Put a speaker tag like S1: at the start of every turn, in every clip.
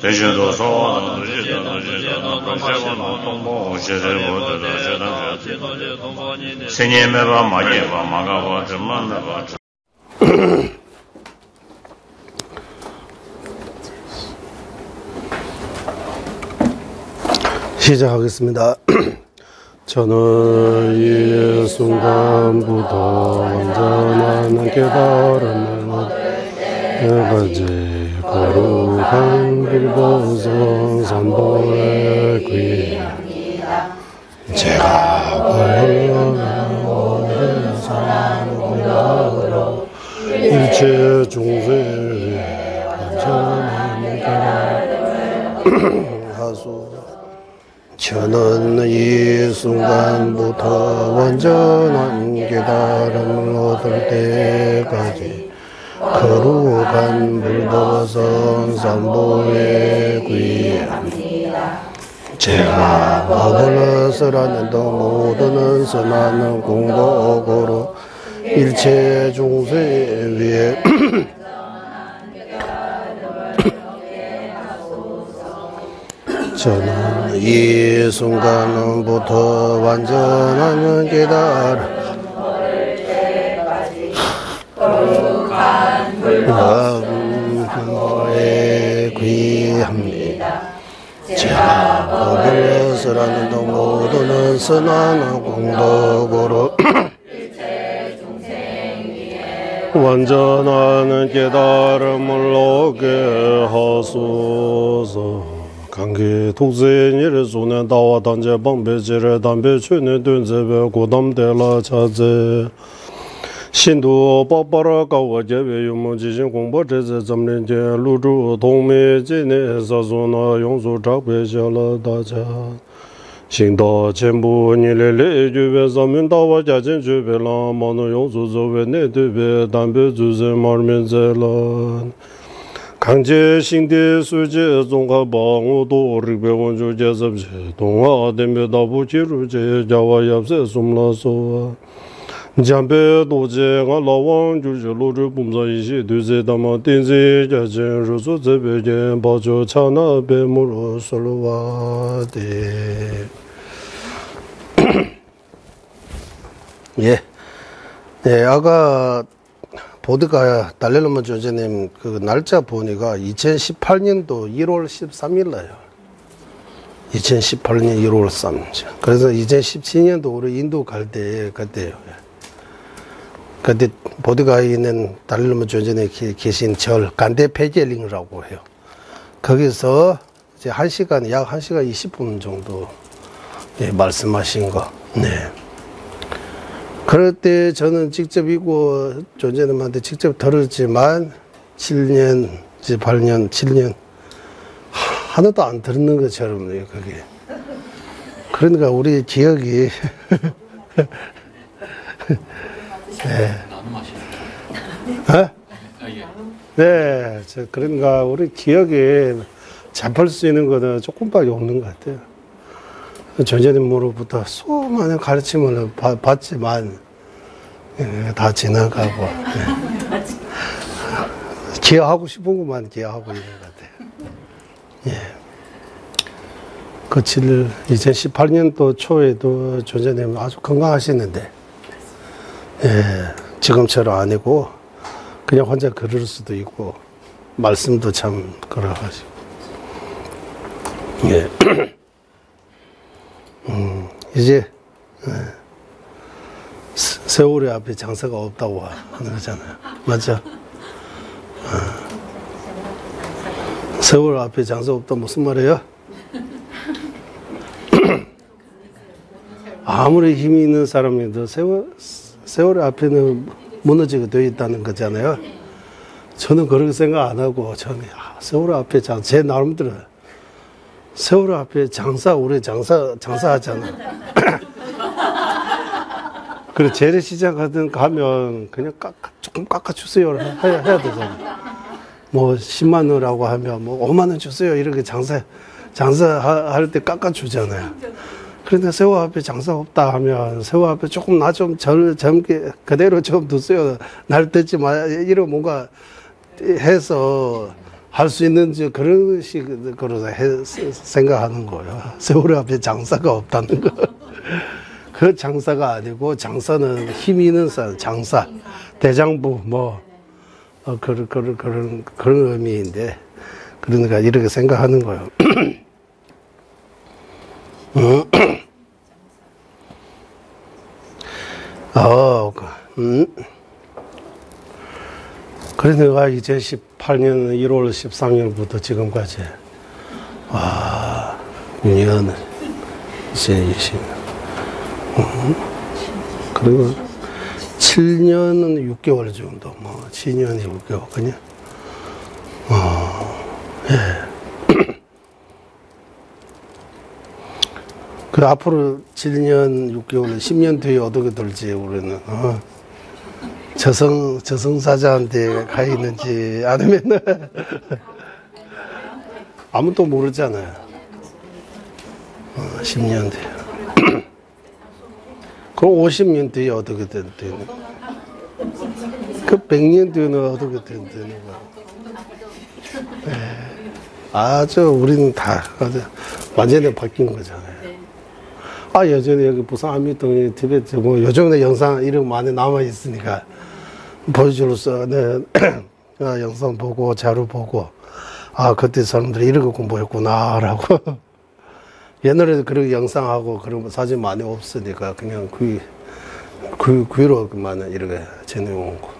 S1: 대신도 소원은 생님에바 마예바 마가바 정만메바
S2: 시작하겠습니다. 저는 이 순간부터 완전한 깨달음을 얻어가지 거룩한 불보성 삼보에 귀합니다. 제가 벌어가는 사랑으로 일체 중생을 위해 완전한 깨달음을 하소. 저는 이 순간부터 완전한 깨달음을 얻을 때까지 거룩한 불보성 삼보에 귀합니다. 제가 법을 쓰라는도 모두는 선하는 공덕으로 일체 중생 위에 저는 이 순간부터 완전한 깨달음 불보에 귀합니다. 제가 법을 쓰라는도 모두는 선한 공덕으로 완전한 깨달음을 얻게 하소서. 강기 독생일의 손에 다와 단제 방배지를 담배 추는 dun제배 고담대라 차제 신도 빠빠라 가와제배 유무지신 공부제제 점린제 루주 동매진의 사소나 용수 작배샤라 다자 신도 전부 니레레 주배 사민다와 자진 주배라 마노 용수 조배 내두배 담배 주제 말면제라 강제 신대 수제 종가 방어도 리베원 주제 접제 동아 데메다 부지루제 자와 yap세 숨라소 잠베 도제가 라왕 주제 로르 봄사이시 두제 담아 딘제 자제 로소 제베제 바조 차나 베무로 솔와데 예. 네, 아까 보드가 달렐로마 조제님 그 날짜 보니까 2018년도 1월 13일 나요. 2018년 1월 3일. 그래서 2017년도 우리 인도 갈 때 그때요. 그때 보드가에 있는 달렐로마 조제님 계신 절 간데 페겔링이라고 해요. 거기서 이제 약 1시간 20분 정도 예, 말씀하신 거. 네. 그럴 때 저는 직접 이고 조제님한테 직접 들었지만 7년, 8년, 7년 하나도 안 들었는 것처럼요, 그게. 그러니까 우리 기억이 네. 네, 그러니까 우리 기억에 잡힐 수 있는 거는 조금밖에 없는 것 같아요. 조제님으로부터 수많은 가르침을 받지만 다 지나가고 기억하고 싶은 것만 기억하고 있는 것 같아요. 예. 그 2018년도 초에도 조제님 아주 건강하시는데 예, 지금처럼 아니고 그냥 혼자 걸을 수도 있고 말씀도 참 걸어가시고 예. 이제 세월의 앞에 장사가 없다고 하는 거잖아요. 맞죠? 세월 앞에 장사 없다 무슨 말이에요? 아무리 힘이 있는 사람이도 세월 앞에는 무너지게 되어 있다는 거잖아요. 저는 그렇게 생각 안 하고 저는 세월 앞에 제 나름대로 세월 앞에 우리 장사하잖아. 그래, 재래시장 가면 그냥 조금 깎아주세요. 해야 되잖아. 뭐, 10만 원이라고 하면 뭐, 5만 원 주세요. 이렇게 장사할 때 깎아주잖아요. 그런데 세월 앞에 장사 없다 하면, 세월 앞에 조금 나 좀 젊게 그대로 좀 두세요. 날 듣지 마. 이런 뭔가 해서 할 수 있는 그런 식으로 생각하는 거예요. 세월호 앞에 장사가 없다는 거. 그 장사가 아니고 장사는 힘 있는 사람, 장사, 대장부 그런 의미인데 그러니까 이렇게 생각하는 거예요. 그러니까 2018년 1월 13일부터 지금까지 6년 2020 그리고 7년은 6개월 정도 7년이 6개월 그냥 그 앞으로 7년 6개월 10년 뒤에 어떻게 될지 우리는 저승사자한테 가 있는지 아니면 아무도 모르잖아요. 10년 뒤에. 그럼 50년 뒤에 어떻게 되는 그 100년 뒤에는 어떻게 되는 거야. 우리는 다 완전히 바뀐 거잖아요. 여전히 여기 부산 안미동에 티베트 요즘에 영상 이런 많이 남아 있으니까 보여주로서 영상 보고 자료 보고 그때 사람들이 이렇게 공부했구나라고. 옛날에도 그런 영상하고 그런 사진 많이 없으니까 그냥 귀로만 이렇게 전해온 거.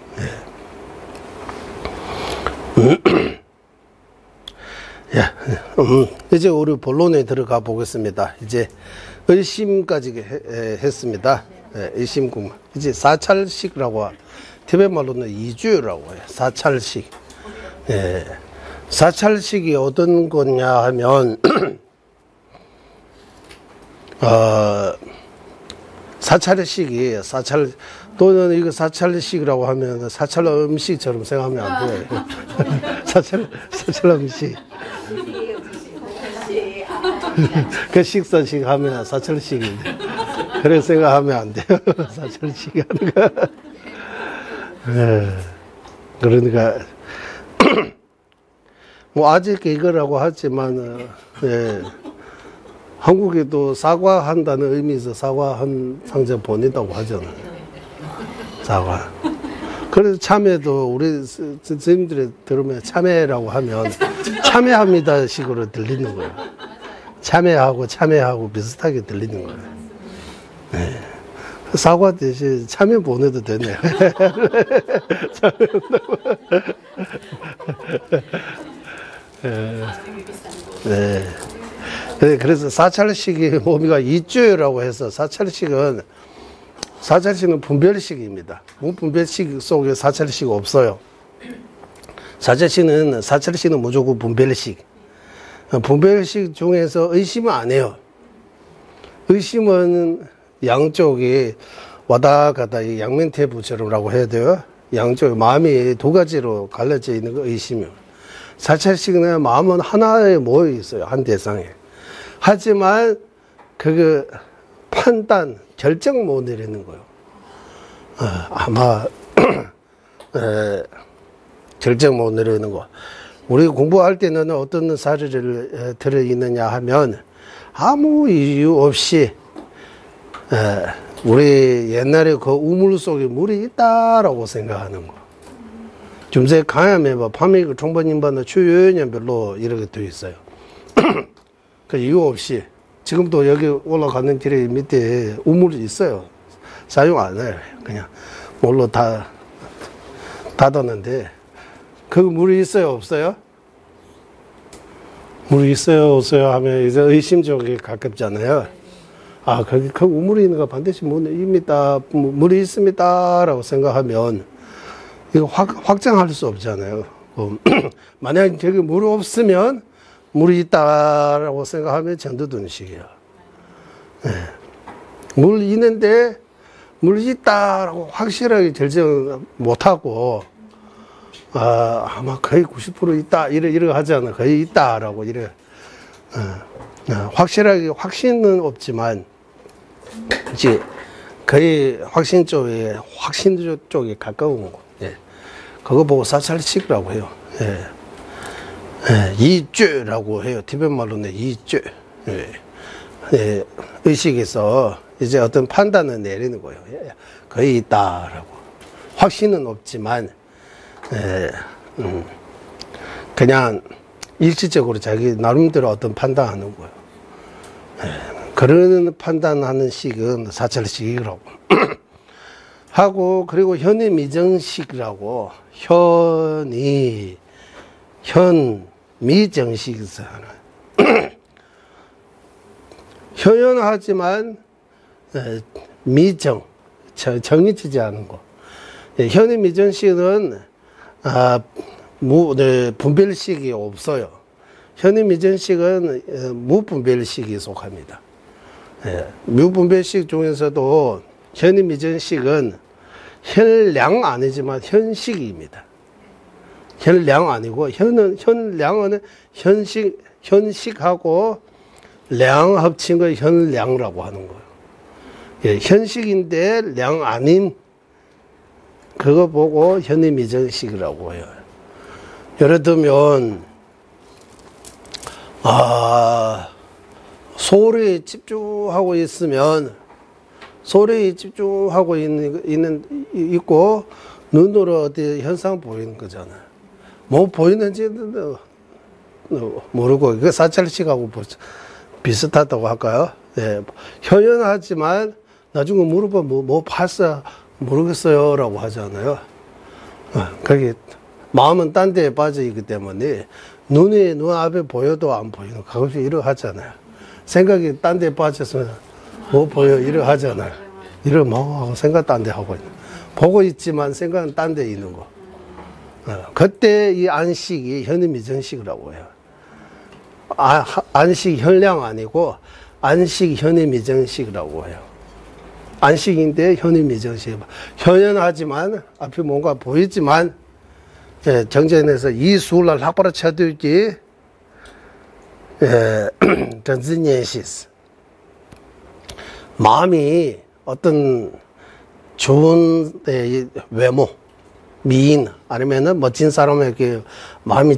S2: 이제 우리 본론에 들어가 보겠습니다. 이제 의심까지 했습니다. 의심 공부. 이제 사찰식이라고 티베트 말로는 이주라고 해요. 사찰식. 사찰식이 어떤 거냐 하면 사찰식이 또는 이거 사찰식이라고 하면 사찰 음식처럼 생각하면 안 돼요. 사찰 음식. 그 식사식 하면 사찰식인데 그래 생각하면 안 돼요. 사찰식 하는 거. 그러니까 아직 이거라고 하지만 한국에도 사과한다는 의미에서 사과한 상자 보낸다고 하잖아요. 사과. 그래서 참외도 우리 선생님들이 들으면 참외라고 하면 참외합니다 식으로 들리는 거예요. 참외하고 비슷하게 들리는 거예요. 사과 대신 참외 보내도 되네요. 그래서 사찰식의 의미가 이주라고 해서 사찰식은 분별식입니다. 무분별식 속에 사찰식 없어요. 사찰식은 무조건 분별식. 분별식 중에서 의심은 안 해요. 의심은 양쪽이 왔다 갔다 양면태부처럼라고 해야 돼요. 양쪽 마음이 두 가지로 갈라져 있는 거 의심이요. 사찰식은 마음은 하나에 모여 있어요. 한 대상에. 하지만 그 판단, 결정 못 내리는 거예요. 아마 결정 못 내리는 거. 우리 공부할 때는 어떤 사례를 들어있느냐 하면 아무 이유 없이 우리 옛날에 그 우물 속에 물이 있다라고 생각하는 거. 좀새 강야에 밤에 총번인반의 추요연별로 이렇게 되어 있어요. 그 이유 없이 지금도 여기 올라가는 길에 밑에 우물이 있어요. 사용 안 해요. 그냥 물로 다 닫았는데 그 물이 있어요, 없어요? 물이 있어요, 없어요 하면 이제 의심 쪽에 가깝잖아요. 거기 그 우물이 있는 거 반드시 물이 있습니다라고 생각하면 이거 확정할 수 없잖아요. 만약 저기 물이 없으면 물이 있다라고 생각하면 전도드는 식이야. 물 있는데 물이 있다라고 확실하게 결정 못하고 아마 거의 90% 있다 이래 하잖아. 거의 있다라고 이래. 확실하게 확신은 없지만 이제 거의 확신 쪽에 가까운 거. 그거 보고 사찰식이라고 해요. 이죄라고 해요. 티베트 말로는 이죄. 의식에서 이제 어떤 판단을 내리는 거예요. 거의 있다라고. 확신은 없지만, 그냥 일시적으로 자기 나름대로 어떤 판단하는 거예요. 그런 판단하는 식은 사찰식이라고. 하고, 그리고 현미정식이라고, 현미정식에서 하나. 현현하지만, 미정, 정해지지 않은 거. 현미정식은, 분별식이 없어요. 현미정식은 무분별식이 속합니다. 무분별식 중에서도 현미정식은 현량 아니지만 현식입니다. 현량 아니고 현량은 현식하고 량 합친 걸 현량이라고 하는 거예요. 현식인데 량 아닌 그거 보고 현미정식이라고 해요. 예를 들면 소리에 집중하고 있으면 소리에 집중하고 있고 눈으로 어디 현상 보이는 거잖아요. 뭐 보이는지는 모르고 이거 사찰식하고 비슷하다고 할까요? 현현하지만 나중에 물어보면 뭐 봤어 모르겠어요라고 하잖아요. 그게 마음은 딴 데에 빠져 있기 때문에 눈 앞에 보여도 안 보이는 가끔씩 이러 하잖아요. 생각이 딴 데에 빠졌으면 뭐 보여 이러 하잖아요. 이러 뭐 하고 생각 딴 데 하고 있는. 보고 있지만 생각은 딴 데 있는 거. 그때 이 안식이 현미정식이라고 해요. 안식 현량 아니고 안식 현미정식이라고 해요. 안식인데 현미정식. 현현하지만 앞에 뭔가 보이지만 정전에서 이 수를 학바로 쳐들기 전진예시스 마음이 어떤 좋은 외모 미인 아니면은 멋진 사람에게 마음이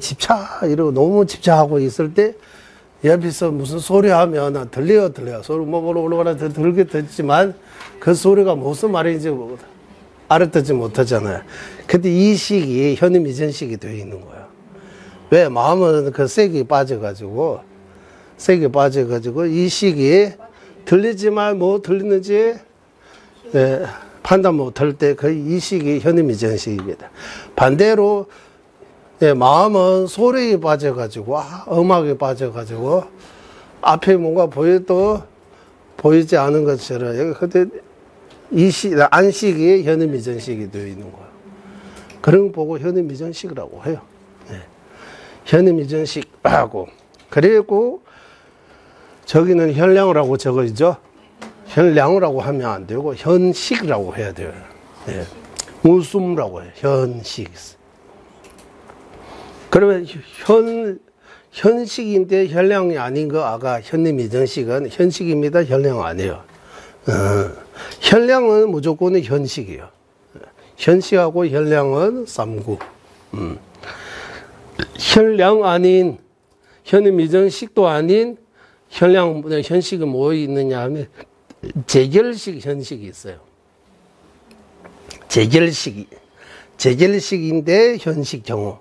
S2: 이러고 너무 집착하고 있을 때 옆에서 무슨 소리 하면 들려요. 소리 뭐라 들게 듣지만 그 소리가 무슨 말인지 알아듣지 못하잖아요. 근데 이 식이 현미정식이 되어 있는 거예요. 왜? 마음은 그 세게 빠져가지고 이 식이 들리지만 뭐 들리는지 판단 못할 때 그 이 식이 현미정식입니다. 반대로 마음은 소리에 빠져가지고 음악에 빠져가지고 앞에 뭔가 보여도 보이지 않은 것처럼 그때 안식이 현미정식이 되어 있는 거예요. 그런 거 보고 현미정식이라고 해요. 현미정식하고 그리고 저기는 현량이라고 적어 있죠. 현량이라고 하면 안 되고 현식이라고 해야 돼요. 웃음이라고 해요. 현식. 그러면 현식인데 현량이 아닌 거 아까 현미정식은 현식입니다. 현량 아니에요. 현량은 무조건 현식이에요. 현식하고 현량은 쌈구. 현량 아닌 현미정식도 아닌 현식은 뭐 있느냐 하면 재결식 현식이 있어요. 재결식인데 현식 경우.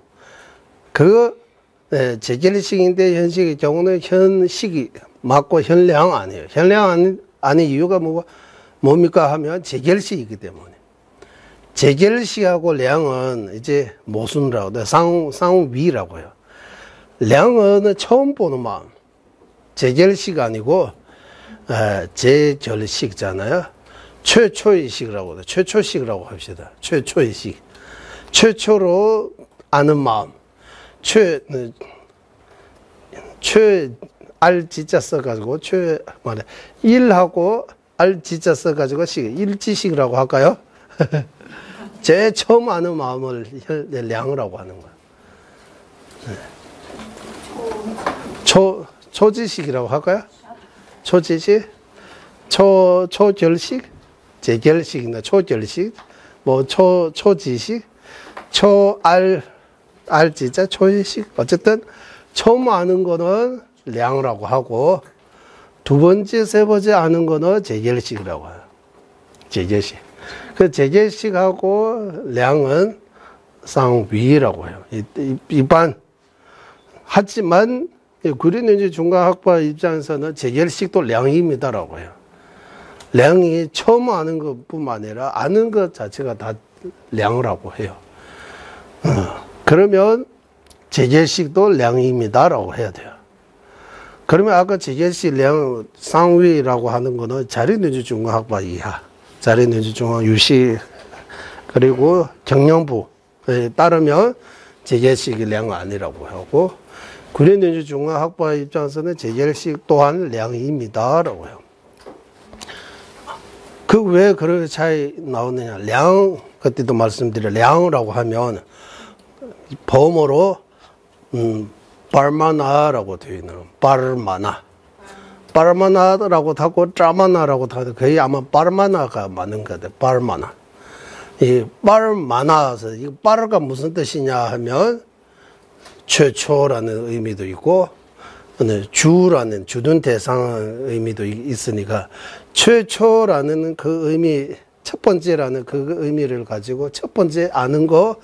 S2: 재결식인데 현식의 경우는 현식이 맞고 현량 아니에요. 현량 아닌 이유가 뭡니까 하면 재결식이기 때문에. 재결식하고 량은 이제 모순이라고 해요. 상위라고 해요. 량은 처음 보는 마음. 재결식 아니고 재결식잖아요. 최초의 식이라고 해요. 최초식이라고 합시다. 최초의 식. 최초로 아는 마음. 알지자 써가지고 일하고 알지자 써가지고 일지식이라고 할까요? 제일 처음 아는 마음을 량이라고 하는 거예요. 초지식이라고 할까요? 초지식, 초결식, 재결식이나 초결식, 초지식, 알지자 초의식. 어쨌든 처음 아는 거는 량이라고 하고, 두 번째, 세 번째 아는 거는 제결식이라고 해요. 제결식. 그 제결식하고 량은 쌍위라고 해요. 일반. 하지만, 구리는지 중간학파 입장에서는 제결식도 량입니다라고 해요. 량이 처음 아는 것뿐만 아니라 아는 것 자체가 다 량이라고 해요. 그러면 제결식도 량입니다라고 해야 돼요. 그러면 아까 제결식 량 쌍위라고 하는 거는 자리는지 중간학파 이하, 자리는지 중간 유시, 그리고 경영부에 따르면 제결식이 량은 아니라고 하고, 구리는지 중간학파 입장에서는 제결식 또한 량입니다라고 해요. 그 왜 그런 차이 나오느냐. 량, 그때도 말씀드려, 량이라고 하면, 범어로, 빨마나라고 되어 있는, 빨마나. 빨마나라고 하고, 짜마나라고 하고, 거의 아마 빨마나가 맞는 것 같아요. 빨마나. 이 빨마나, 이 빨가 무슨 뜻이냐 하면, 최초라는 의미도 있고, 주라는 주둔 대상 의미도 있으니까 최초라는 그 의미, 첫 번째라는 그 의미를 가지고 첫 번째 아는 거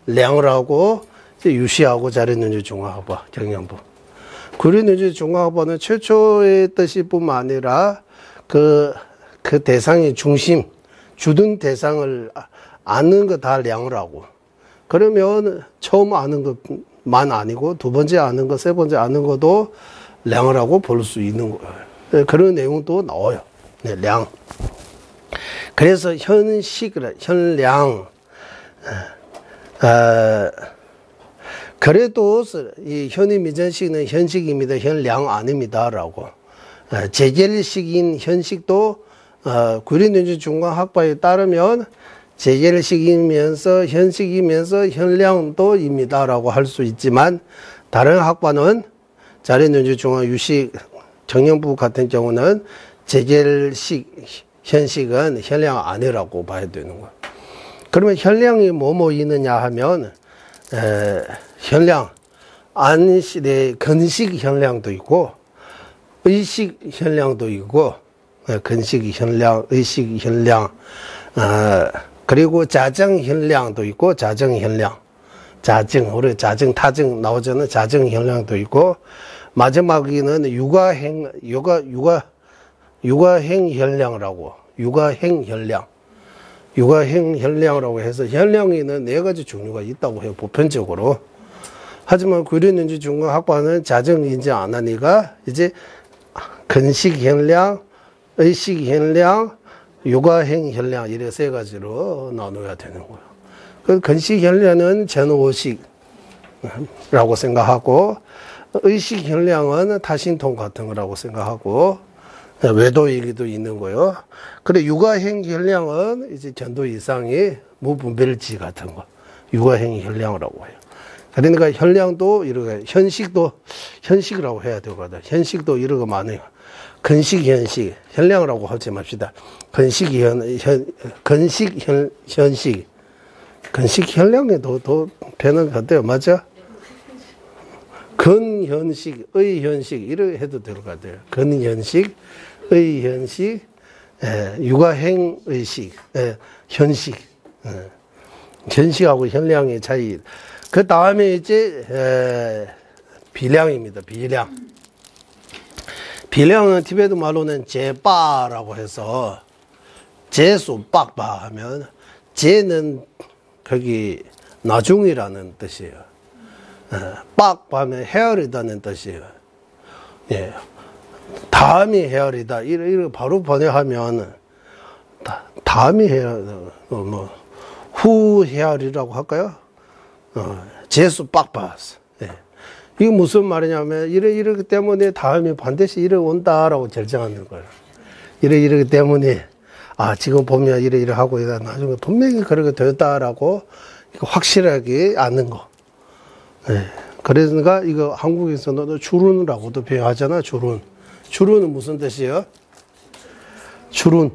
S2: 량을 하고 유시하고 자리는지 중화학파 경영부. 구리는지 중화학파는 최초의 뜻이 뿐만 아니라 그 대상의 중심, 주둔 대상을 아는 거 다 량을 하고, 그러면 처음 아는 것만 아니고 두 번째 아는 거, 세 번째 아는 것도 량을 하고 볼 수 있는 거예요. 그런 내용도 나와요. 네, 량. 그래서 현량. 그래도 이 현의 미전식은 현식입니다. 현량 아닙니다라고. 제결식인 현식도 구리는지 중간학파에 따르면 제결식이면서 현식이면서 현량도입니다라고 할 수 있지만, 다른 학파는 자리는지 중간 유식 정형부 같은 경우는 제결식 현식은 현량 아니라고 봐야 되는 거예요. 그러면 현량이 뭐뭐 있느냐 하면 현량 안시대 근식 현량도 있고 의식 현량도 있고, 근식 현량, 의식 현량, 그리고 자정 현량도 있고 자정 현량, 자정, 우리 자정 타정 나오잖아요. 자정 현량도 있고, 마지막에는 육아행 현량이라고, 육아행 현량, 육아행 현량이라고 해서 현량에는 네 가지 종류가 있다고 해요, 보편적으로. 하지만 구리는지 중간학파는 자정인지 안 하니까 이제 근식 현량, 의식 현량, 육아행 현량, 이래 세 가지로 나눠야 되는 거예요. 그 근식 현량은 전오식이라고 생각하고, 의식 현량은 타신통 같은 거라고 생각하고, 외도 얘기도 있는 거요. 그래, 육아행 현량은 이제 전도 이상의 무분별지 같은 거, 육아행 현량이라고 해요. 그러니까 현량도 이렇게, 현식도 현식이라고 해야 되거든. 현식도 이런 거 많아요. 근식 현식, 현량이라고 하지 맙시다. 근식 현식. 근식 현량이 더 배는 것 같아요. 맞아? 근현식, 의현식, 이렇게 해도 될 것 같아요. 근현식, 의현식, 육아행의식, 현식. 현식하고 현량의 차이. 그 다음에 이제, 비량입니다. 비량. 비량은 티베트 말로는 제빠라고 해서, 제수 빡빠 하면, 제는 거기 나중이라는 뜻이에요. 빡빠 하면 헤아리다는 뜻이에요. 예. 다음이 헤아리다. 이렇게 바로 번역하면, 다음이 후 헤아리라고 할까요? 제수 빡빠. 예. 이게 무슨 말이냐면, 이러기 때문에 다음에 반드시 이래 온다라고 결정하는 거예요. 이러기 때문에, 지금 보면 이래 하고, 나중에 분명히 그렇게 되었다라고 확실하게 아는 거. 예. 그러니까 이거 한국에서는 주론이라고도 표현하잖아, 주론. 주론은 무슨 뜻이에요? 주론.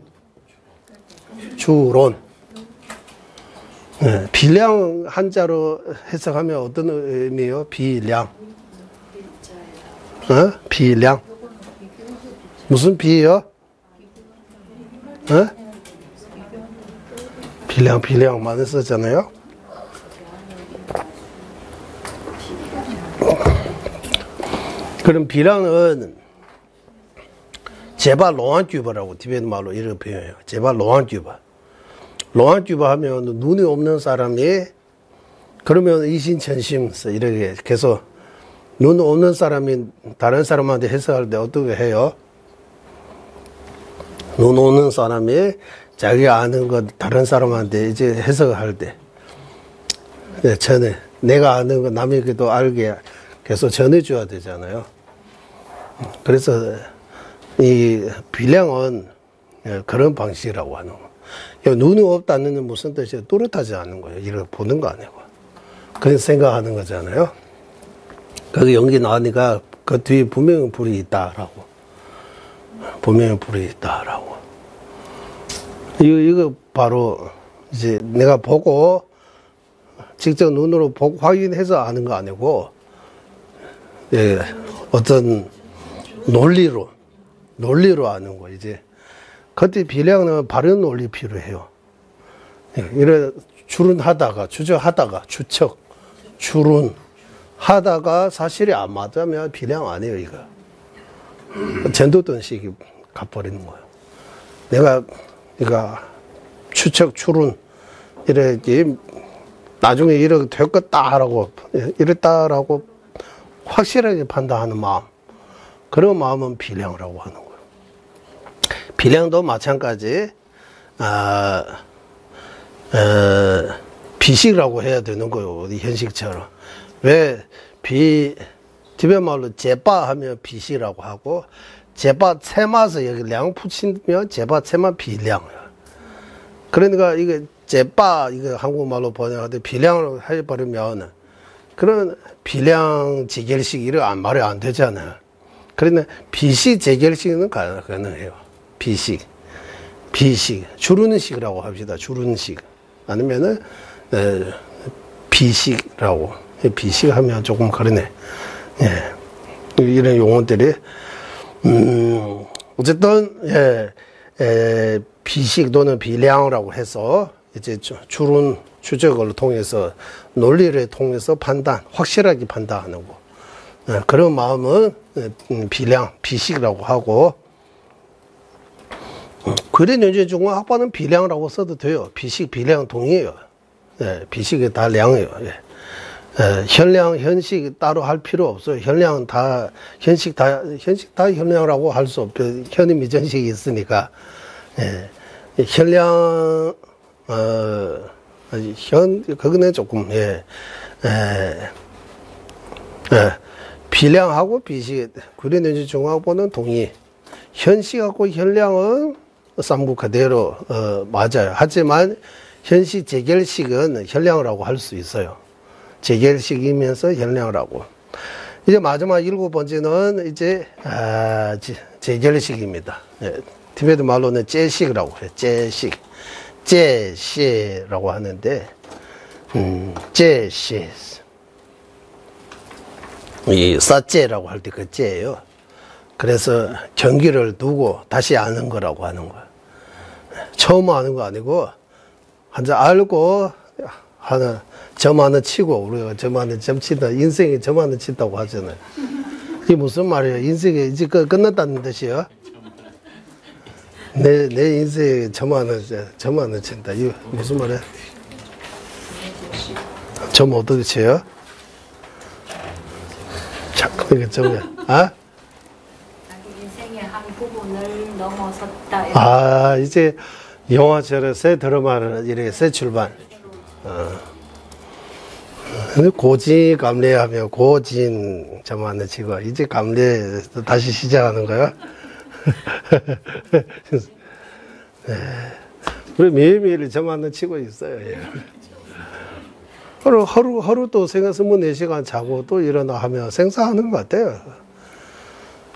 S2: 예. 비량 한자로 해석하면 어떤 의미예요? 비량. 비량. 무슨 비요? 비량 많이 썼잖아요. 그럼 비량은 제바 로안규바라고 티베트 말로 이렇게 표현해요. 제바 로안규바. 로안규바 하면 눈이 없는 사람이 그러면 이신천심 이렇게 계속 눈 없는 사람이 다른 사람한테 해석할 때 어떻게 해요? 눈 없는 사람이 자기가 아는 것 다른 사람한테 이제 해석할 때 전에 내가 아는 거 남에게도 알게 계속 전해줘야 되잖아요. 그래서 이 비량은 그런 방식이라고 하는 거예요. 눈이 없다는 무슨 뜻이에요? 뚜렷하지 않은 거예요. 이렇게 보는 거 아니고. 그래서 생각하는 거잖아요. 거기 연기 나오니까 그 뒤에 분명히 불이 있다라고. 분명히 불이 있다라고. 이거 바로 이제 내가 보고 직접 눈으로 보고 확인해서 아는 거 아니고, 예, 어떤 논리로 아는 거. 이제 그때 비량은 바른 논리 필요해요. 예, 이래 추론하다가 추론하다가 사실이 안 맞으면 비량 아니에요. 이거 전도던식이 가버리는 거예요. 내가 추측 추론 이렇게 나중에 이렇게 될 것다라고 이랬다라고 확실하게 판단하는 마음, 그런 마음은 비량이라고 하는 거예요. 비량도 마찬가지 비식이라고 해야 되는 거예요. 우리 현식처럼. 왜 티베트 말로 제바 하면 비식이라고 하고, 제바 체마서 여기 량 붙이면 제바 체마 비량이에요. 그러니까 이게 제바 이거 한국말로 번역할 때 비량으로 해버리면 그런 비량 재결식 이런 말이 안 되잖아요. 그러나 비식 재결식은 가능해요. 비식 주르는 식이라고 합시다. 주르는 식 아니면은 비식이라고. 비식하면 조금 그러네. 예, 이런 용어들이 어쨌든 비식 또는 비량이라고 해서 이제 추론 추적을 통해서 논리를 통해서 확실하게 판단하는 거. 그런 마음은 비식이라고 하고, 그래 연재 중국 학파는 비량이라고 써도 돼요. 비식, 비량 동의해요. 예, 비식이 다 량이에요. 예. 현량, 현식 따로 할 필요 없어요. 현량 다, 현식 다 현량이라고 할 수 없죠. 현임 미전식이 있으니까. 예. 현량, 그거는 조금, 비량하고 비식, 구례연주 중학보는 동의. 현식하고 현량은 쌍부 그대로, 맞아요. 하지만, 현식 재결식은 현량이라고 할 수 있어요. 재결식이면서 현량이라고. 이제 마지막 7번째는 이제, 재결식입니다. 예, 티베트 말로는 제식이라고 해요. 제시라고 하는데, 제시. 이 사제라고 할 때 그 제예요. 그래서 경기를 두고 다시 아는 거라고 하는 거야. 처음 아는 거 아니고, 한자 알고, 점 하나 치고, 우리가 점 하나 점 친다. 인생에 점 하나 친다고 하잖아요. 이게 무슨 말이에요? 인생이 이제 끝났다는 뜻이에요? 내 인생에 점 하나 친다. 이거 무슨 말이야? 점 어떻게 쳐요? 자꾸 이게 점이야. 아?
S3: 인생의 한 부분을 넘어섰다.
S2: 이제 영화처럼 새 드라마는 이렇게 새 출발. 고진 감래하면 고진 저만을 치고 이제 감래 다시 시작하는 거야. 네. 우리 매일매일 저만을 치고 있어요. 예. 하루 또 생각 24시간 자고 또 일어나 하면 생사하는 것 같아요.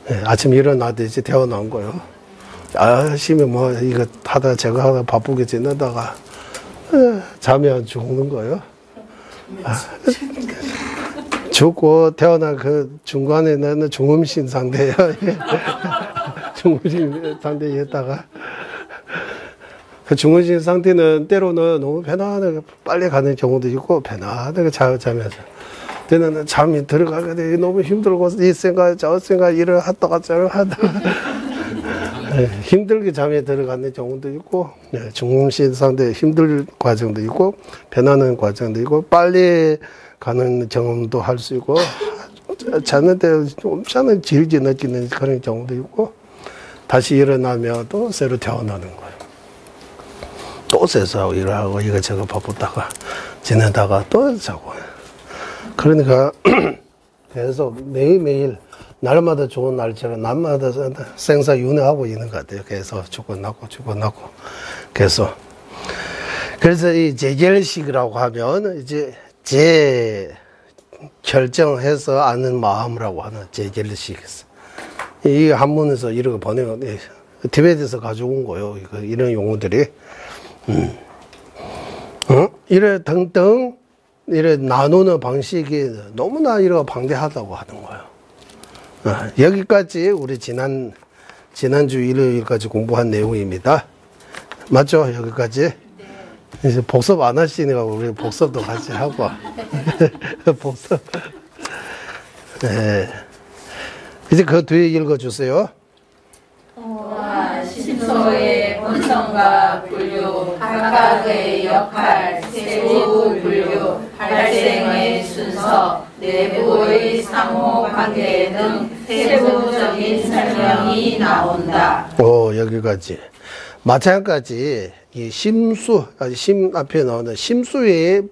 S2: 네. 아침 일어나도 이제 태어난 거요. 열심히 뭐 이거 하다 저거 하다 바쁘게 지내다가 자면 죽는 거예요. 죽고 태어난 그 중간에는 중음신 상태예요. 중음신 상태였다가 그 중음신 상태는 때로는 너무 편안하게 빨리 가는 경우도 있고 편안하게 자면서 때는 잠이 들어가게 돼 너무 힘들고 이 생각 저 생각 일을 하다가 저를 하다가 힘들게 잠에 들어가는 경우도 있고 중음신 상태 힘들 과정도 있고 편안한 과정도 있고 빨리 가는 경험도 할 수 있고 자는데 엄청나게 질질 느끼는 그런 경우도 있고 다시 일어나면 또 새로 태어나는 거예요. 또 세수하고 일하고 이거저거 바쁘다가 지내다가 또 자고 그러니까 계속 매일매일 날마다 좋은 날처럼 날마다 생사윤회하고 있는 것 같아요. 계속 죽어나고 계속. 그래서 이 제결식이라고 하면 이제 결정해서 아는 마음이라고 하는 제결식. 이 한문에서 이렇게 번역, 티베트에서 가져온 거예요. 이런 용어들이. 이래 등등, 이래 나누는 방식이 너무나 이렇게 방대하다고 하는 거예요. 여기까지 우리 지난주 일요일까지 공부한 내용입니다. 맞죠? 여기까지? 이제 복습 안 하시니까 우리 복습도 같이 하고. 복습. 네. 이제 그 뒤에 읽어주세요.
S4: 심소의 본성과 분류, 각각의 역할, 세부 분류, 발생의 순서, 내부의 상호관계 등 세부적인 설명이 나온다.
S2: 여기까지. 마찬가지 이 심수, 앞에 나오는 심수의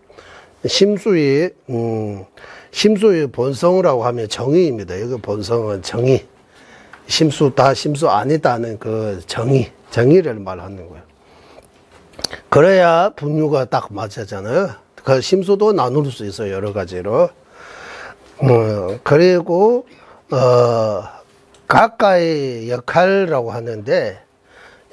S2: 본성이라고 하면 정의입니다. 여기 본성은 정의. 심수다, 심수 아니다는 그 정의를 말하는 거예요. 그래야 분류가 딱 맞잖아요. 그 심수도 나눌 수 있어요. 여러 가지로. 그리고, 각각의 역할이라고 하는데,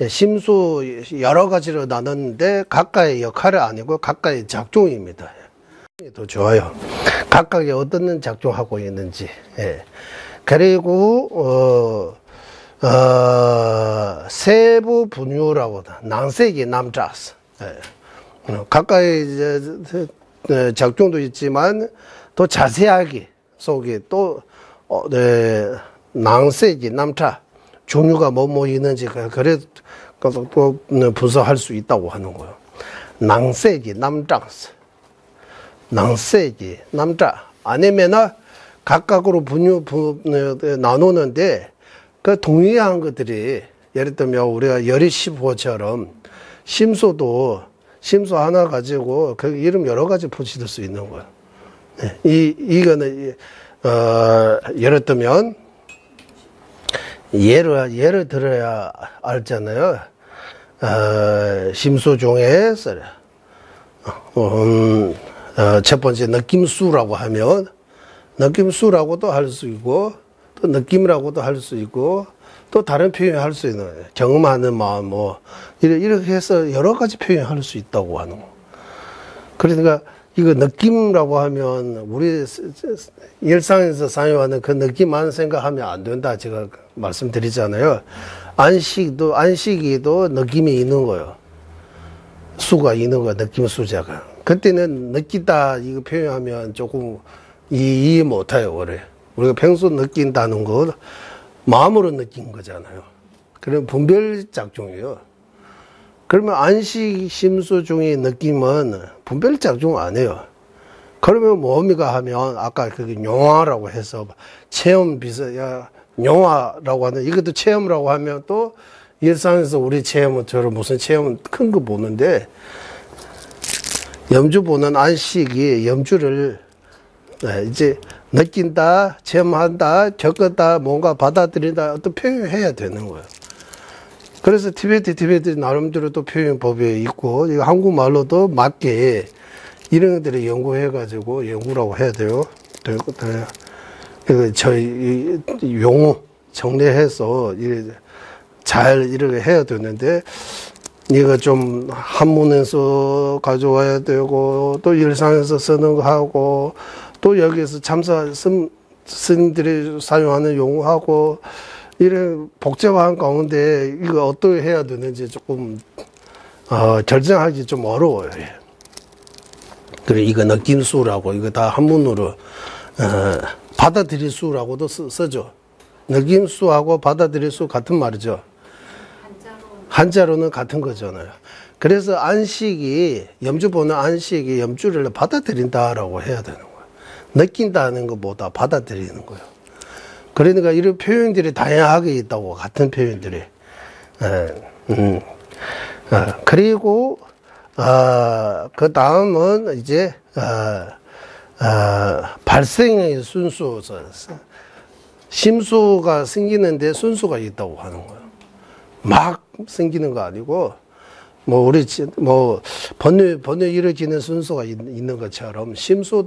S2: 심수 여러 가지로 나눴는데, 각각의 역할이 아니고, 각각의 작종입니다. 더 좋아요. 각각이 어떤 작종하고 있는지. 예. 그리고 세부 분류라고 낭색이 남자스. 각각의 작종도 있지만 또 자세하게 속에 또 낭색이 남자 종류가 뭐 있는지 그래서 또 분석할 수 있다고 하는 거예요. 낭색이 남자스. 낭색이 남자 아니면은 각각으로 나누는데, 그 동일한 것들이, 예를 들면 우리가 열이 15처럼, 심수 하나 가지고, 그 이름 여러 가지 붙일 수 있는 거예요. 이거는, 예를 들면, 예를 들어야 알잖아요. 심수 중에, 첫 번째 느낌수라고 하면, 느낌수라고도 할 수 있고, 또 느낌이라고도 할 수 있고, 또 다른 표현 할 수 있는, 경험하는 마음, 이렇게 해서 여러 가지 표현할 수 있다고 하는 거. 그러니까, 이거 느낌이라고 하면, 우리 일상에서 사용하는 그 느낌만 생각하면 안 된다. 제가 말씀드리잖아요. 안식이도 느낌이 있는 거예요. 수가 있는 거야, 느낌 수자가. 그때는 느끼다, 이거 표현하면 조금, 이해 못해요, 원래. 우리가 평소 느낀다는 거, 마음으로 느낀 거잖아요. 그럼 분별 작종이에요. 그러면 안식, 심수 중의 느낌은 분별 작종 안 해요. 그러면 뭡니까 하면, 아까 그게 용화라고 해서, 체험 용화라고 하는, 이것도 체험이라고 하면 또, 일상에서 우리 체험은 무슨 체험은 큰 거 보는데, 염주 보는 안식이 염주를 이제 느낀다, 체험한다, 겪었다, 뭔가 받아들인다, 어떤 표현을 해야 되는 거예요. 그래서 티베트 나름대로 또 표현법이 있고, 이거 한국말로도 맞게 이런 것들을 연구해가지고, 연구라고 해야 돼요. 저희 용어 정리해서 잘 이렇게 해야 되는데, 이거 좀 한문에서 가져와야 되고, 또 일상에서 쓰는 거 하고, 또 여기에서 참사 스님들이 사용하는 용어하고 이런 복잡한 가운데 이거 어떻게 해야 되는지 조금 결정하기 좀 어려워요. 그래 이거 느낀 수라고 이거 다 한문으로 받아들일 수라고도 쓰죠. 느낌 수하고 받아들일 수 같은 말이죠. 한자로는 같은 거잖아요. 그래서 안식이 염주 보는 안식이 염주를 받아들인다라고 해야 되는 거예요. 느낀다는 것보다 받아들이는 거예요. 그러니까 이런 표현들이 다양하게 있다고 같은 표현들이. 그리고 그 다음은 이제 발생의 순수, 심수가 생기는데 순수가 있다고 하는 거예요. 막 생기는 거 아니고, 우리 번뇌 이루어지는 순수가 있는 것처럼 심수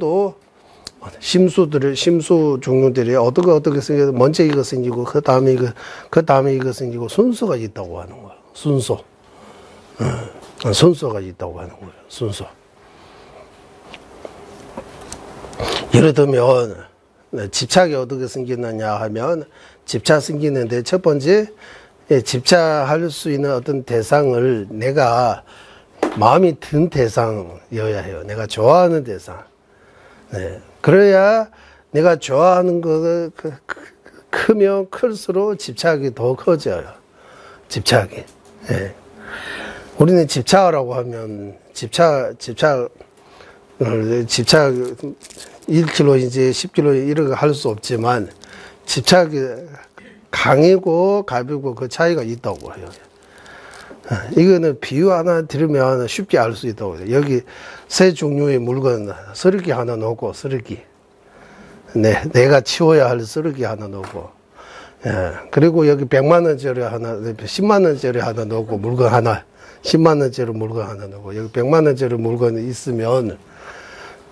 S2: 종류들이 어떻게 생겨서 먼저 이거 생기고, 그 다음에 이거 생기고, 순수가 있다고 하는 거예요. 순수가 있다고 하는 거예요. 순수. 예를 들면, 집착이 어떻게 생기느냐 하면, 집착 생기는데, 첫 번째, 집착할 수 있는 어떤 대상을 내가 마음이 든 대상이어야 해요. 내가 좋아하는 대상. 네. 그래야 내가 좋아하는 거가 크면 클수록 집착이 더 커져요. 집착이. 네. 우리는 집착이라고 하면 집착 1kg 이제 10kg 이런 거 할 수 없지만 집착이 강이고 가볍고 그 차이가 있다고 해요. 이거는 비유 하나 들으면 쉽게 알 수 있다고 해요. 여기 세 종류의 물건, 쓰레기 하나 놓고, 쓰레기. 내가 치워야 할 쓰레기 하나 놓고. 그리고 여기 100만원짜리 하나, 10만원짜리 하나 놓고, 물건 하나, 10만원짜리 물건 하나 놓고, 여기 100만원짜리 물건이 있으면,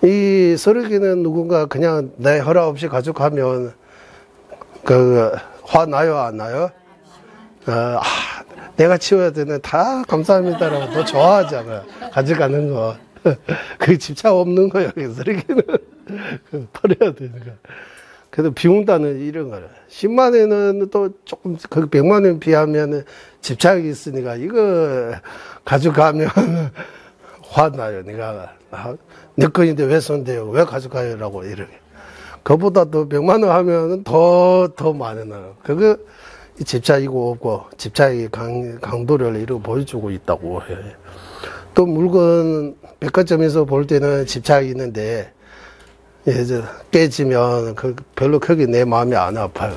S2: 이 쓰레기는 누군가 그냥 내 허락 없이 가져가면, 화 나요, 안 나요? 내가 치워야 되네. 다 감사합니다라고 더 좋아하잖아. 가져가는 거. 그게 집착 없는 거야. 쓰레기는. 버려야 되니까. 그래도 비운다는 이런 거를. 10만원은 또 조금, 그 100만원 비하면 집착이 있으니까 이거 가져가면 화나요. 내가. 내 거인데 왜 손대요? 왜 가져가요? 라고 이렇게. 그보다 더 100만원 하면 더 많이 나요. 그거 집착이고 없고, 집착의 강도를 이렇게 보여주고 있다고 해요. 또 물건, 백화점에서 볼 때는 집착이 있는데, 이제 깨지면 별로 크게 내 마음이 안 아파요.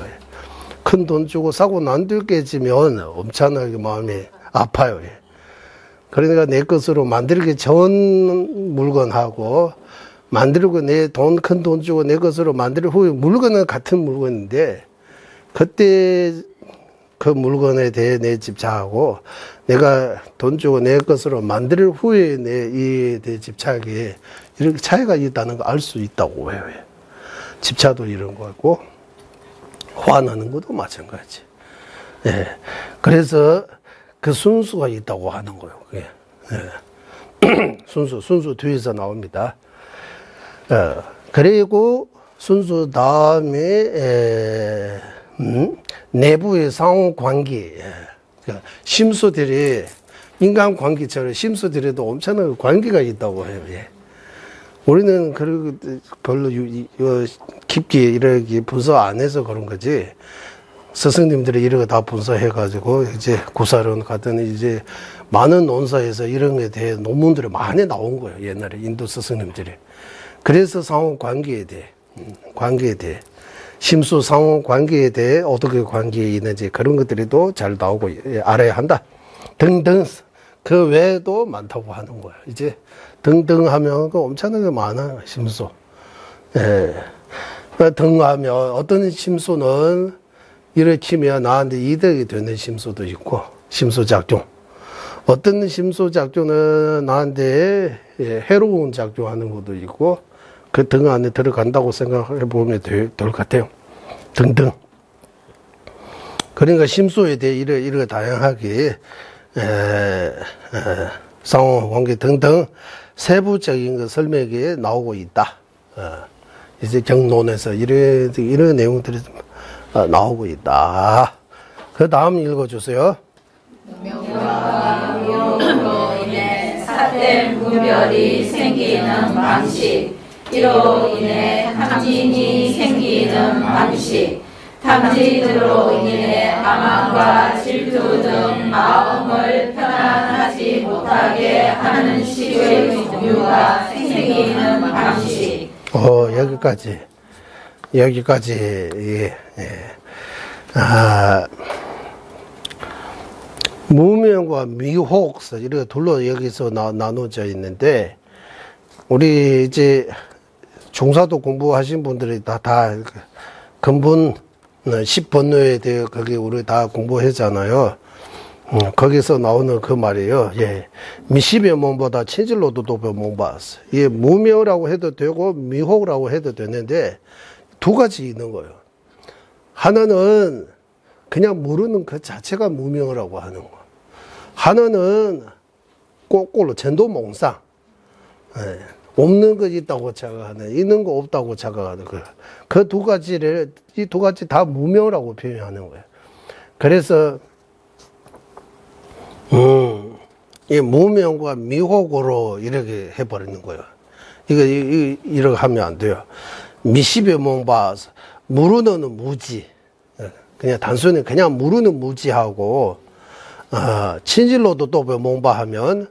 S2: 큰 돈 주고 사고 난 뒤에 깨지면 엄청나게 마음이 아파요. 그러니까 내 것으로 만들기 전 물건하고, 만들고 큰 돈 주고 내 것으로 만들 후에 물건은 같은 물건인데, 그때 그 물건에 대해 내 집착하고, 내가 돈 주고 내 것으로 만들 후에 내 집착이 이렇게 차이가 있다는 거 알 수 있다고 해요. 집착도 이런 거고, 화나는 것도 마찬가지. 예. 그래서 그 순수가 있다고 하는 거예요. 그게. 예. 순수 뒤에서 나옵니다. 그리고 순수 다음에, 내부의 상호관계. 그러니까 심수들이, 인간 관계처럼 심수들에도 엄청난 관계가 있다고 해요. 예. 우리는 별로 깊게 이렇게 분석 안 해서 그런 거지. 스승님들이 이런 거 다 분석해가지고, 이제 구사론 같은 이제 많은 논사에서 이런 거에 대해 논문들이 많이 나온 거예요. 옛날에 인도 스승님들이. 그래서 상호관계에 대해, 심수 상호관계에 대해 어떻게 관계에 있는지 그런 것들이 또 잘 나오고 알아야 한다. 등등. 그 외에도 많다고 하는 거예요. 이제 등등 하면 엄청나게 많아요. 심수. 예. 등하면 어떤 심수는 일으키면 나한테 이득이 되는 심수도 있고, 심수작용. 어떤 심수작용은 나한테 해로운 작용하는 것도 있고, 그 등 안에 들어간다고 생각해 보면 될 것 같아요. 등등. 그러니까 심수에 대해 이렇게 다양하게, 상호관계 등등 세부적인 그 설명이 나오고 있다. 이제 경론에서 이런 내용들이 나오고 있다. 그 다음 읽어주세요.
S4: 명령으로 인해 삿된 분별이 생기는 방식, 이로 인해 탐진이 생기는 방식, 탐진으로 인해 아망과 질투 등 마음을 편안하지 못하게 하는 식의 종류가 생기는 방식.
S2: 여기까지 예. 무명과 미혹서 이렇게 둘로 여기서 나눠져 있는데, 우리 이제 중사도 공부하신 분들이 다 근본 10번뇌에 대해 거기 우리 다 공부했잖아요. 거기서 나오는 그 말이에요. 예. 미시베 몸보다 친질로도 도배 몸봤어. 예, 무명이라고 해도 되고 미혹이라고 해도 되는데 두 가지 있는 거예요. 하나는 그냥 모르는 그 자체가 무명이라고 하는 거. 하나는 거꾸로 전도몽상. 예. 없는 거 있다고 착각하는, 있는 거 없다고 착각하는 거예요. 그 두 가지를, 이 두 가지 다 무명이라고 표현하는 거예요. 그래서 이 무명과 미혹으로 이렇게 해버리는 거예요. 이렇게 하면 안 돼요. 미시베 몽바, 모르는 무지. 그냥 단순히 그냥 모르는 무지하고, 친질로도 또 몽바 하면,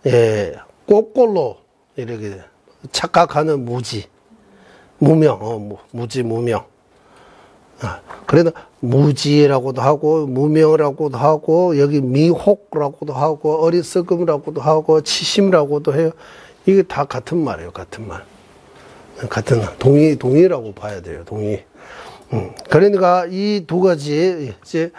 S2: 예, 거꾸로 이렇게 착각하는 무지. 무명, 무지, 무명. 그래도 무지라고도 하고 무명이라고도 하고 여기 미혹이라고도 하고 어리석음이라고도 하고 치심이라고도 해요. 이게 다 같은 말이에요. 같은 말. 같은 동의라고 봐야 돼요. 동의. 그러니까 이 두 가지 이제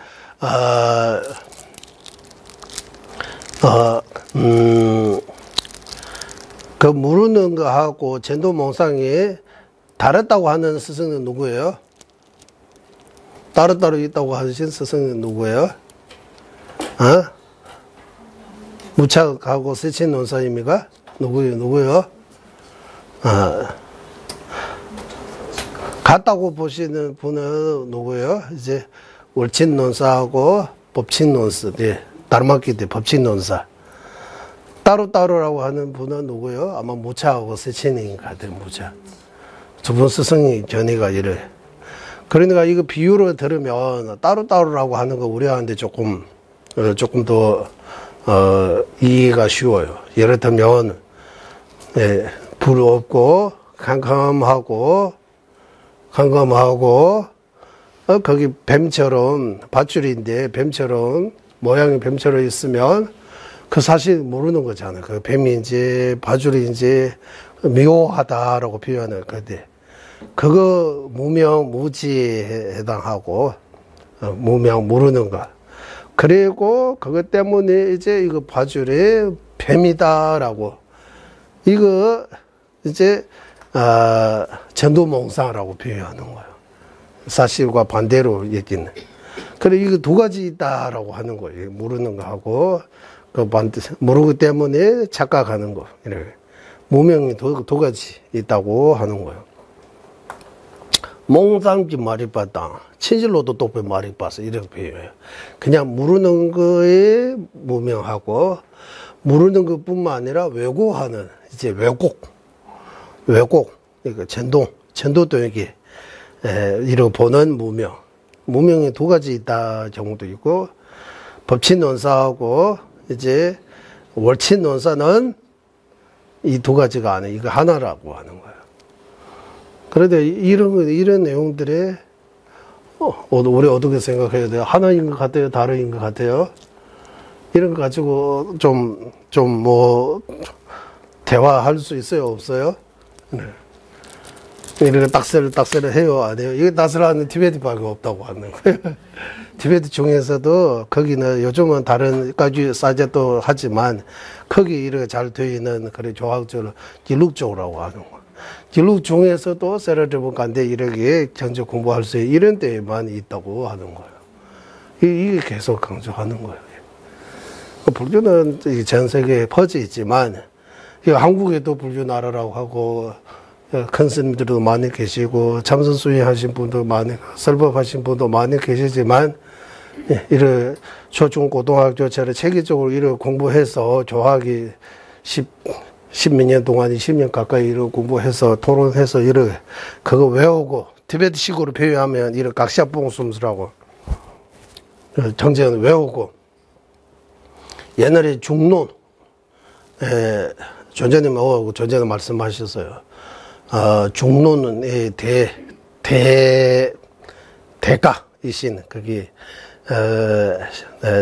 S2: 그 모르는 거하고 전도몽상이 다르다고 하는 스승은 누구예요? 따로따로 있다고 하신 스승은 누구예요? 무착하고 세친논사입니까? 누구요? 같다고 보시는 분은 누구예요? 이제 월친논사하고 법친논사, 네, 다르마키대 법친논사. 따로따로라고 하는 분은 누구예요? 아마 무차하고 세친인 것 같아요. 무차. 두 분 스승이 견해가 이래. 그러니까 이거 비유를 들으면 따로따로라고 하는 거 우리한테 조금 더 이해가 쉬워요. 예를 들면 불 없고 캄캄하고 거기 뱀처럼 밧줄인데 뱀처럼 모양이 뱀처럼 있으면 그 사실 모르는 거잖아요. 그 뱀인지 밧줄인지 묘하다라고 표현을 그때 그거 무명 무지에 해당하고 무명 모르는 거. 그리고 그것 때문에 이제 이거 밧줄이 뱀이다라고 이거 이제 전도몽상이라고 표현하는 거예요. 사실과 반대로 얘기는. 그래 이거 두 가지 있다라고 하는 거예요. 모르는 거하고 그 반대 모르기 때문에 착각하는 거. 이렇게 무명이 두 가지 있다고 하는 거예요. 몽상지 말이 봤다. 친질로도 똑배 말이 봤어. 이렇게 표현해요. 그냥 모르는 거에 무명하고 모르는 것뿐만 아니라 왜곡하는 이제 왜곡, 그러니까 전도도 여기 이렇게 보는 무명이 두 가지 있다 경우도 있고 법친논사하고 이제 월친논사는 이 두 가지가 아니에요. 이거 하나라고 하는 거예요. 그런데 이런 내용들에 우리 어떻게 생각해야 돼요? 하나인 것 같아요? 다르인 것 같아요? 이런 거 가지고 좀 대화할 수 있어요? 없어요? 네. 이렇게 딱새를 해요? 안 해요? 이게 딱새를 티베트밖에 없다고 하는 거예요. 티베트 중에서도 거기는 요즘은 다른 까지 사제도 하지만 거기 이렇게 잘 되어 있는 그런 조학적으로 길룩조라고 하는 거예요. 길룩 중에서도 세라드본간데 이렇게 경제 공부할 수 있는 이런 데에만 있다고 하는 거예요. 이게 계속 강조하는 거예요. 불교는 전 세계에 퍼져 있지만 한국에도 불교 나라라고 하고 큰 스님들도 많이 계시고 참선수행 하신 분도 많이, 설법하신 분도 많이 계시지만 이런 초중고등학교처럼 체계적으로 이런 공부해서 교학이 10몇 년 동안 20년 가까이 이런 공부해서 토론해서 이런 그거 외우고 티베트식으로 표현하면 이런 각샤뽕숨스라고 정제는 외우고 옛날에 중론 존재님하고 존재는 말씀하셨어요. 중론은 대가이신 거기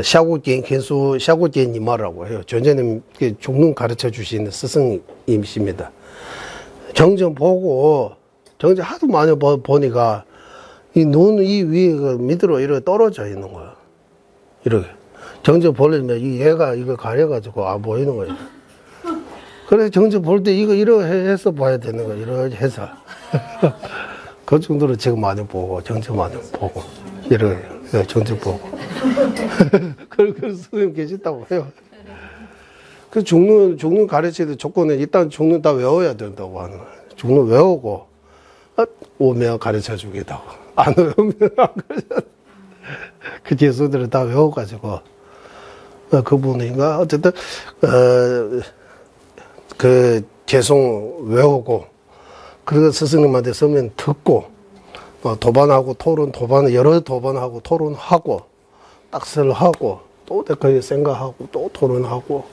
S2: 샤구겐님이라고 해요. 존재님 중론 가르쳐 주시는 스승님이십니다. 정전 보고 정전 하도 많이 보니까 이 눈 이 위에 밑으로 이렇게 떨어져 있는 거야. 이렇게 정전 보려면 이 얘가 이거 가려가지고 안 보이는 거예요. 그래서 정전 볼 때 이거 이렇게 해서 봐야 되는 거야. 이렇게 해서 그 정도로 지금 많이 보고 정전 많이 보고 이렇게 정전 보고 그런 선생님 계시다고 해요. 그 중론 가르치는 조건은 일단 중론 다 외워야 된다고 하는 거예요. 중론 외우고 오면 가르쳐 주겠다고. 안 외우면 안 가르쳐. 그 재수들을 다 외워가지고 그 분인가 어쨌든 그 개송 외우고 그리고 스승님한테 서면 듣고 도반하고 토론 여러 도반하고 토론하고 딱설하고 또 거기 생각하고 또 토론하고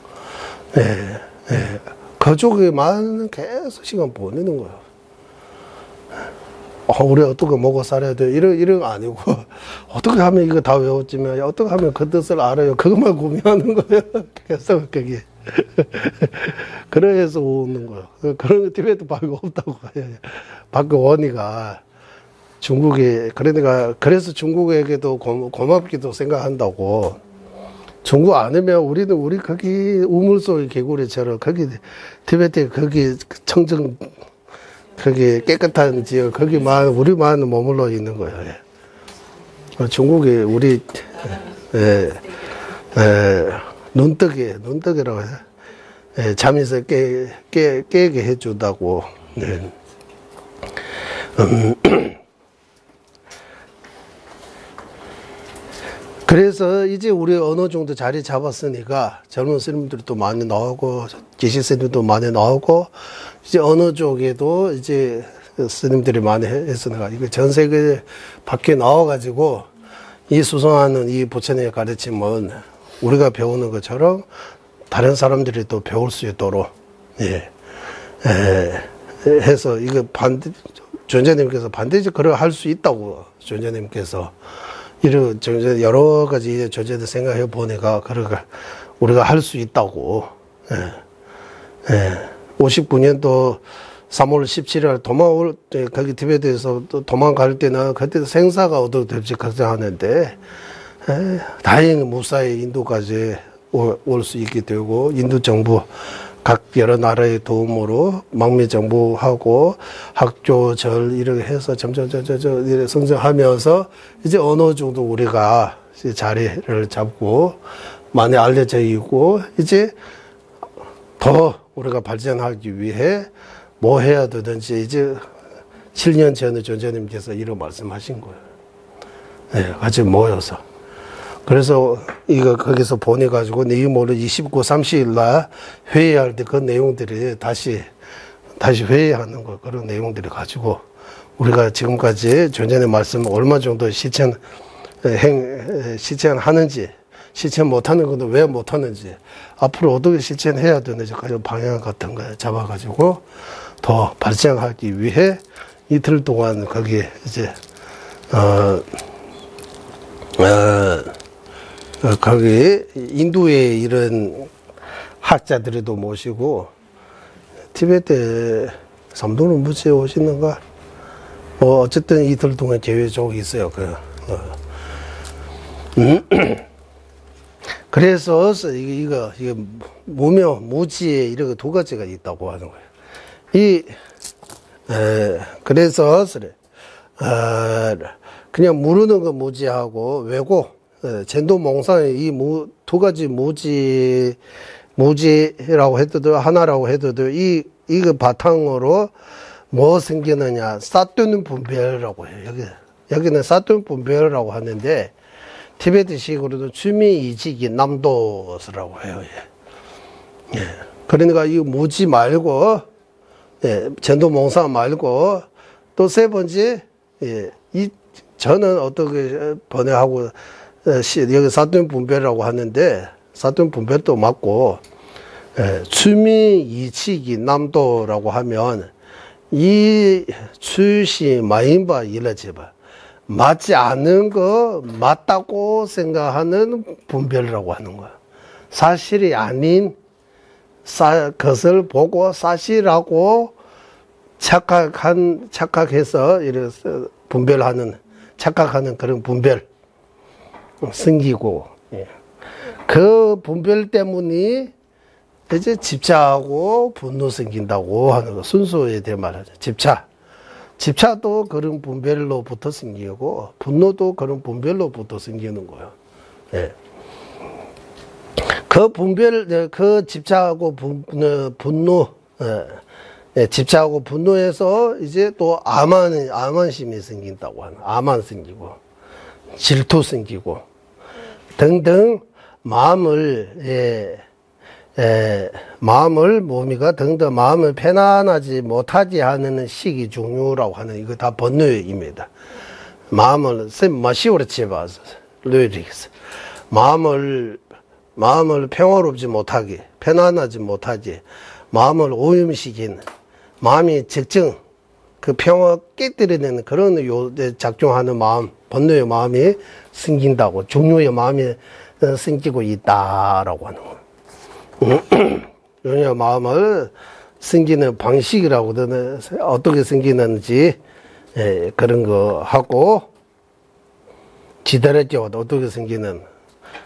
S2: 그쪽에만 계속 시간 보내는 거예요. 우리 어떻게 먹고 살아야 돼? 이런 거 아니고, 어떻게 하면 이거 다 외웠지만, 어떻게 하면 그 뜻을 알아요? 그것만 고민하는 거예요. 계속 그게. 그래서 오는 거예요. 그런 거 티베트 밖에 없다고 해요. 밖에 원이가 중국에, 그래서 중국에게도 고맙기도 생각한다고. 중국 아니면 우리 거기 우물속 개구리처럼 거기 티베트 거기 청정 거기 깨끗한 지역 거기만 우리만 머물러 있는 거예요. 중국에 우리 눈뜨기라고 해서 잠에서 깨게 해준다고. 그래서 이제 우리 어느 정도 자리 잡았으니까 젊은 스님들도 많이 나오고 계신 스님들도 많이 나오고 이제 어느 쪽에도 이제 스님들이 많이 했으니까 이거 전 세계 밖에 나와가지고 이 수성하는 이 부처님의 가르침은 우리가 배우는 것처럼 다른 사람들이 또 배울 수 있도록 해서 이거 존재님께서 반드시 그걸 할 수 있다고 존재님께서 이런 여러 가지 존재들 생각해 보니까 그러니까 우리가 할 수 있다고. 59년도 3월 17일 도망올 때 거기 티베트에서 또 도망갈 때는 그때 생사가 어떻게 될지 걱정하는데 다행히 무사히 인도까지 올 수 있게 되고 인도 정부 각 여러 나라의 도움으로 망미 정부하고 학교 절 이렇게 해서 점점 이렇게 성장하면서 이제 어느 정도 우리가 이제 자리를 잡고 많이 알려져 있고 이제 더 우리가 발전하기 위해 뭐 해야 되든지 이제 7년 전에 존재님께서 이런 말씀하신 거예요. 같이 모여서. 그래서 이거 거기서 보내가지고 내일 모레 29, 30일 날 회의할 때 그 내용들이 다시 회의하는 거 그런 내용들을 가지고 우리가 지금까지 존재의 말씀 얼마 정도 실천하는지 실천 못하는 것도 왜 못하는지 앞으로 어떻게 실천해야 되는지 그런 방향 같은 거 잡아가지고 더 발전하기 위해 이틀 동안 거기에 이제 거기 인도의 이런 학자들도 모시고 티베트 삼도는 무지에 오시는가 뭐 어쨌든 이틀 동안 계획적이 있어요. 그래서 이거 무명 무지에 이렇게 두 가지가 있다고 하는 거예요. 그래서 그냥 모르는 거 무지하고 외고 전도몽상의 이 두 가지 무지라고 해도 하나라고 해도 이거 바탕으로 뭐 생기느냐? 사뚜는 분별이라고 해요. 여기는 사뚜는 분별이라고 하는데, 티베트식으로도 주미이직이 남도스라고 해요. 예. 예. 그러니까 이거 무지 말고, 예, 전도몽사 말고, 또 세 번째, 예, 저는 어떻게 번역하고, 여기 사뚜는 분별이라고 하는데, 사뚜는 분별도 맞고, 예, 주미이직이 남도라고 하면, 이 출시 마인바 일러제바 맞지 않은 거 맞다고 생각하는 분별이라고 하는 거야. 사실이 아닌 것을 보고 사실하고 착각해서 이렇게 분별하는, 착각하는 그런 분별 생기고, 예. 그 분별 때문에 이제 집착하고 분노 생긴다고 하는 거, 순수에 대해 말하죠. 집착도 그런 분별로부터 생기고, 분노도 그런 분별로부터 생기는 거예요. 예. 그 분별, 그 집착하고 분노, 예, 집착하고 분노해서 이제 또 아만심이 생긴다고 하는, 아만 생기고, 질투 생기고, 등등 마음을, 몸이가 등등 마음을 편안하지 못하게 하는 시기 종류라고 하는, 이거 다 번뇌입니다. 마음을, 마시오르치바스, 르릭스. 마음을 평화롭지 못하게, 편안하지 못하게, 마음을 오염시킨, 마음이 적정, 그 평화 깨뜨리는 그런 작용하는 마음, 번뇌의 마음이 생긴다고, 종류의 마음이 생기고 있다라고 하는 거예요. 그러냐, 마음을 생기는 방식이라고, 어떻게 생기는지, 예, 그런 거 하고, 지대랬죠. 어떻게 생기는.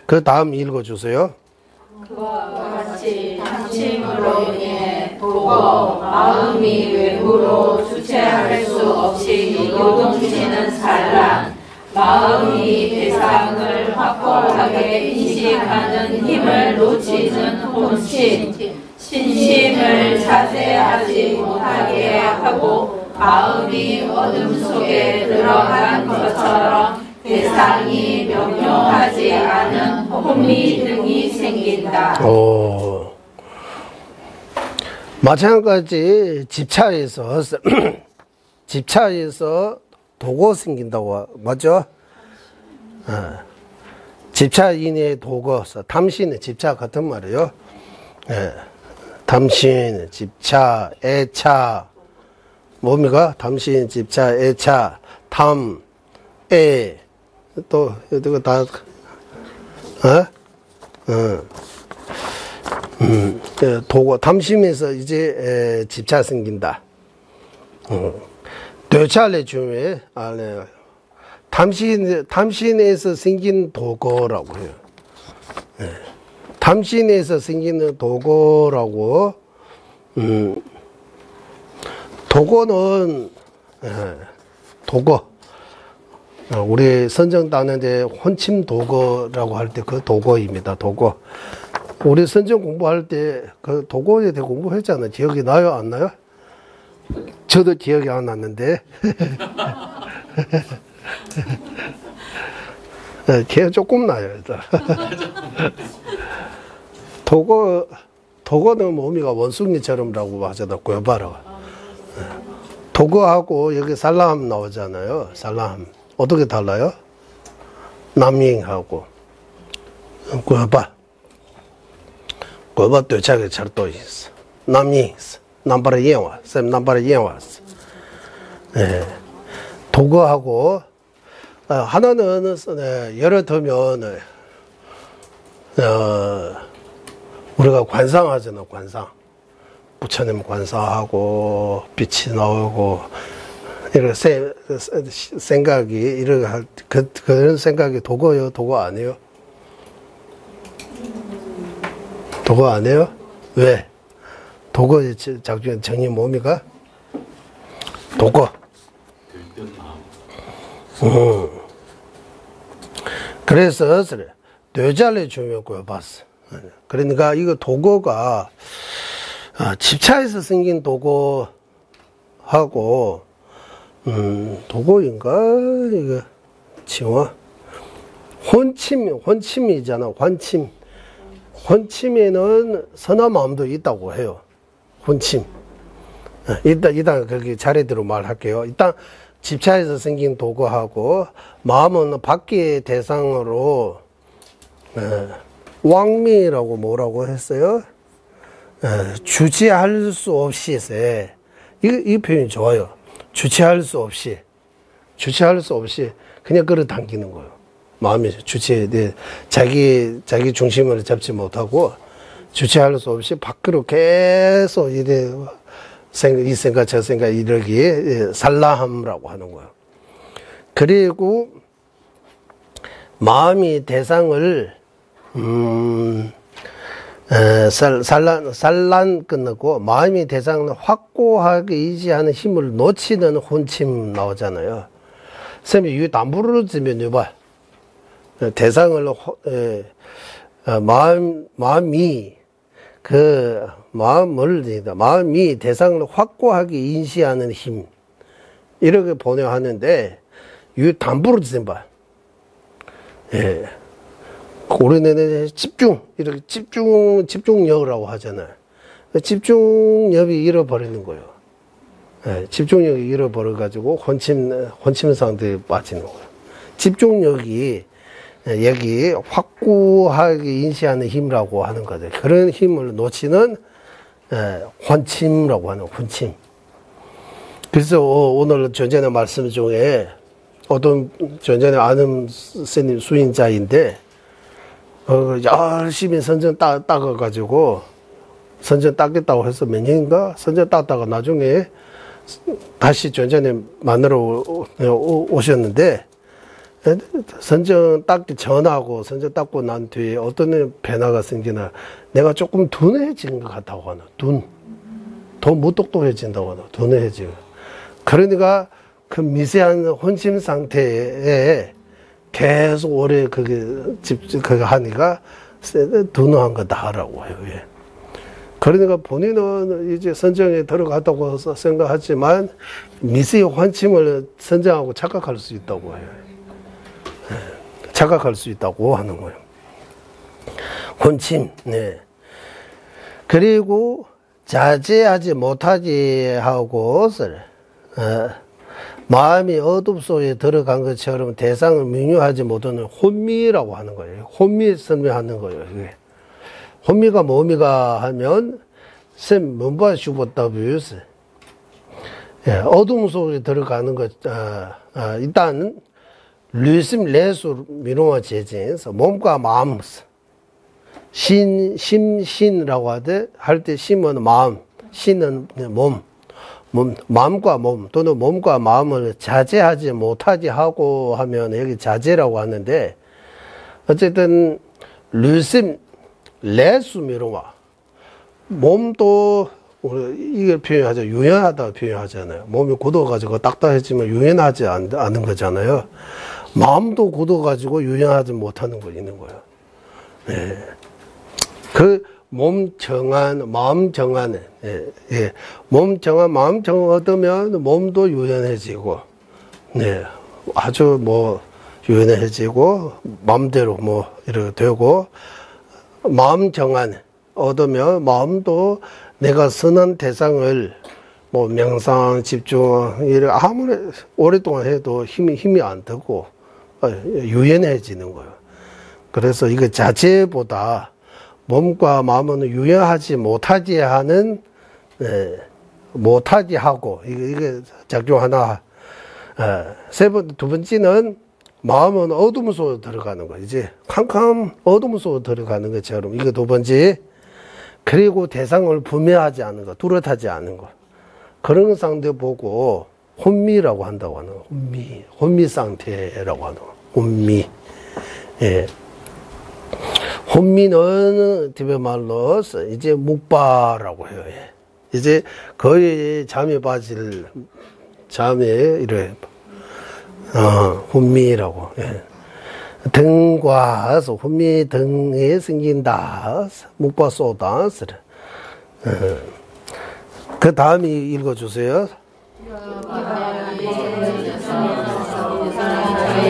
S2: 그 다음 읽어주세요.
S4: 그와 같이 당심으로 인해 도거, 마음이 외부로 주체할 수 없이 요동치는 산란, 마음이 대상을 확고하게 인식하는 힘을 놓치는 혼신, 신심을 자제하지 못하게 하고 마음이 어둠 속에 들어간 것처럼 대상이 명료하지 않은 혼미 등이 생긴다.
S2: 마찬가지 집차에서 도거 생긴다고, 맞죠? 집차인의 도거, 탐신의 집차 같은 말이에요. 예. 탐신, 집차, 애차, 뭡니까? 탐신, 집차, 애차, 탐, 애, 또, 이거 다, 도거, 탐심에서 이제, 집차 생긴다. 되찰의 중에, 탐신에서 생긴 도거라고 해요. 예. 탐신에서 생기는 도거라고, 도거는, 예, 도거. 우리 선정 따는데 혼침 도거라고 할 때 그 도거입니다. 도거. 우리 선정 공부할 때 그 도거에 대해 공부했잖아요. 기억이 나요? 안 나요? 저도 기억이 안 났는데. 기억 조금 나요, 일단. 도거는 몸이가 원숭이처럼라고 하잖아요. 고여바로. 도거하고 여기 살람 나오잖아요. 살람. 어떻게 달라요? 남잉하고. 고여바. 고여바 되차게 잘도 있어. 남잉 있어. 남바라 예와. 쌤 남바라 예와. 예. 도거하고, 하나는, 예를 들면, 우리가 관상하잖아, 관상. 부처님 관상하고, 빛이 나오고, 이런 생각이, 이런, 그런 생각이 도거요, 도거 아니에요? 도거 아니에요? 왜? 도거의 작중 정의 뭡니까? 도거. 그래서 뇌잘의 중요고요 봤어. 그러니까 이거 도거가 집차에서 생긴 도거하고 하고, 도고인가? 이거, 칭화. 혼침이잖아, 환침. 혼침에는 선한 마음도 있다고 해요. 혼침. 일단 거기 차례대로 말할게요. 일단 집차에서 생긴 도구하고 마음은 밖의 대상으로 왕미라고 뭐라고 했어요? 주체할 수 없이 이 표현이 좋아요. 주체할 수 없이 그냥 끌어당기는 거예요. 마음이 자기 중심을 잡지 못하고 주체할 수 없이 밖으로 계속 이 생각 저 생각 이러기에 산란함이라고 하는 거예요. 그리고 마음이 대상을 산란 끝나고 마음이 대상을 확고하게 의지하는 힘을 놓치는 혼침 나오잖아요. 선생님이 이 담부를 지면 여봐. 대상을 마음이 대상을 확고하게 인식하는 힘 이렇게 번역하는데 이 담부를 지면 봐. 우리는 이렇게 집중력이라고 하잖아요. 집중력이 잃어버리는 거예요. 집중력이 잃어버려가지고 혼침 상태에 빠지는 거예요. 집중력이 여기 확고하게 인식하는 힘이라고 하는 거죠. 그런 힘을 놓치는 혼침이라고 하는 혼침. 그래서 오늘 전전의 말씀 중에 어떤 전전의 아는 스님 수인자인데 열심히 선전 닦아가지고 선전 닦겠다고 해서 몇 년인가 선전 닦다가 나중에 다시 전전에 만나러 오셨는데 선전 닦기 전하고 선전 닦고 난 뒤에 어떤 변화가 생기나 내가 조금 둔해진 것 같다고 하나 더 무똑똑해진다고 하나 둔해지고 그러니까 그 미세한 혼심 상태에 계속 오래 그거 하니까 둔한 거다라고 해요. 예. 그러니까 본인은 이제 선정에 들어갔다고 생각하지만 미세의 환침을 선정하고 착각할 수 있다고 해요. 착각할 수 있다고 하는 거예요. 혼침, 네. 그리고 자제하지 못하지 하고, 마음이 어둠 속에 들어간 것처럼 대상을 명료하지 못하는 혼미라고 하는 거예요. 혼미 설명하는 거예요. 이게. 혼미가 뭡니까 하면, 쌤, 뭔가 죽었다고요. 어둠 속에 들어가는 것, 일단, 류심 레수 미롱화 제진에서 몸과 마음 신이라고 할 때 심은 마음 신은 몸 마음과 몸 또는 몸과 마음을 자제하지 못하지 하고 하면 여기 자제라고 하는데 어쨌든 류심 레수 미롱화 몸도 이걸 표현하죠. 유연하다 표현하잖아요. 몸이 굳어가지고 딱딱해지면 유연하지 않은 거잖아요. 마음도 굳어가지고 유연하지 못하는 거 있는 거예요. 예. 그 마음 정한, 예. 마음 정한 얻으면 몸도 유연해지고, 네. 아주 유연해지고, 마음대로 이렇게 되고, 마음 정한 얻으면 마음도 내가 선한 대상을 명상, 집중, 이렇게 아무리 오랫동안 해도 힘이 안 들고, 유연해지는 거예요. 그래서 이거 자체보다 몸과 마음은 유연하지 못하지 하는, 못하지 하고, 이게 작용 하나. 두 번째는 마음은 어둠 속으로 들어가는 거. 이제 캄캄 어둠 속으로 들어가는 것처럼. 이거 두 번째. 그리고 대상을 분명하지 않은 거, 뚜렷하지 않은 거. 그런 상태 보고, 혼미라고 한다고 하는 거. 혼미 상태라고 하는 거. 혼미. 예. 혼미는 티베 말로 이제 묵바라고 해요. 예. 이제 거의 잠이 이래. 혼미라고. 예. 등과 혼미 등에 생긴다. 묵바 쏘다. 그 다음에 읽어주세요.
S4: 저의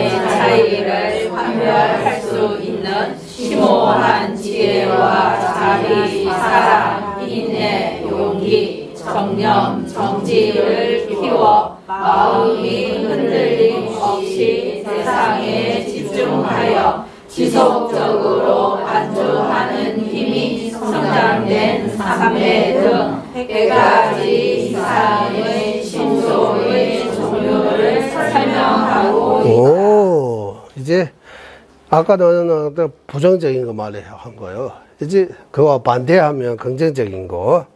S4: 차이를 판별할 수 있는 심오한 지혜와 자비, 사랑, 인내, 용기, 정념, 정지를 키워 마음이 흔들림 없이 세상에 집중하여 지속적으로 안주하는 힘이 성장된 삼매 등 100가지 이상의 신소의 종류를 설명하고 있다.
S2: 오, 이제 아까는 부정적인 거 말한 거예요. 이제 그와 반대하면 긍정적인 거.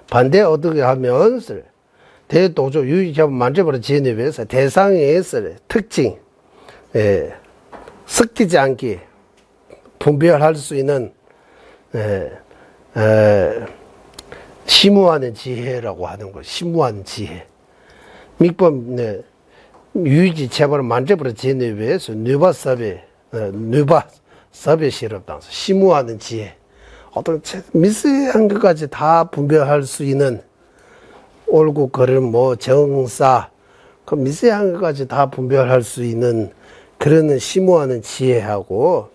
S2: 반대 어떻게 하면 대도조 유익하면 만져버려 지연에 비해서 대상의 특징, 섞이지 않게 분별할 수 있는 심오하는 지혜라고 하는 거. 심오한 지혜. 밑범 유익이 체벌을 만져버려 지연에 비해서 누바섭에 시럽당서 심오하는 지혜. 어떤 미세한 것까지 다 분별할 수 있는 옳고 그름, 뭐 정사, 그 미세한 것까지 다 분별할 수 있는 그런 심오하는 지혜하고,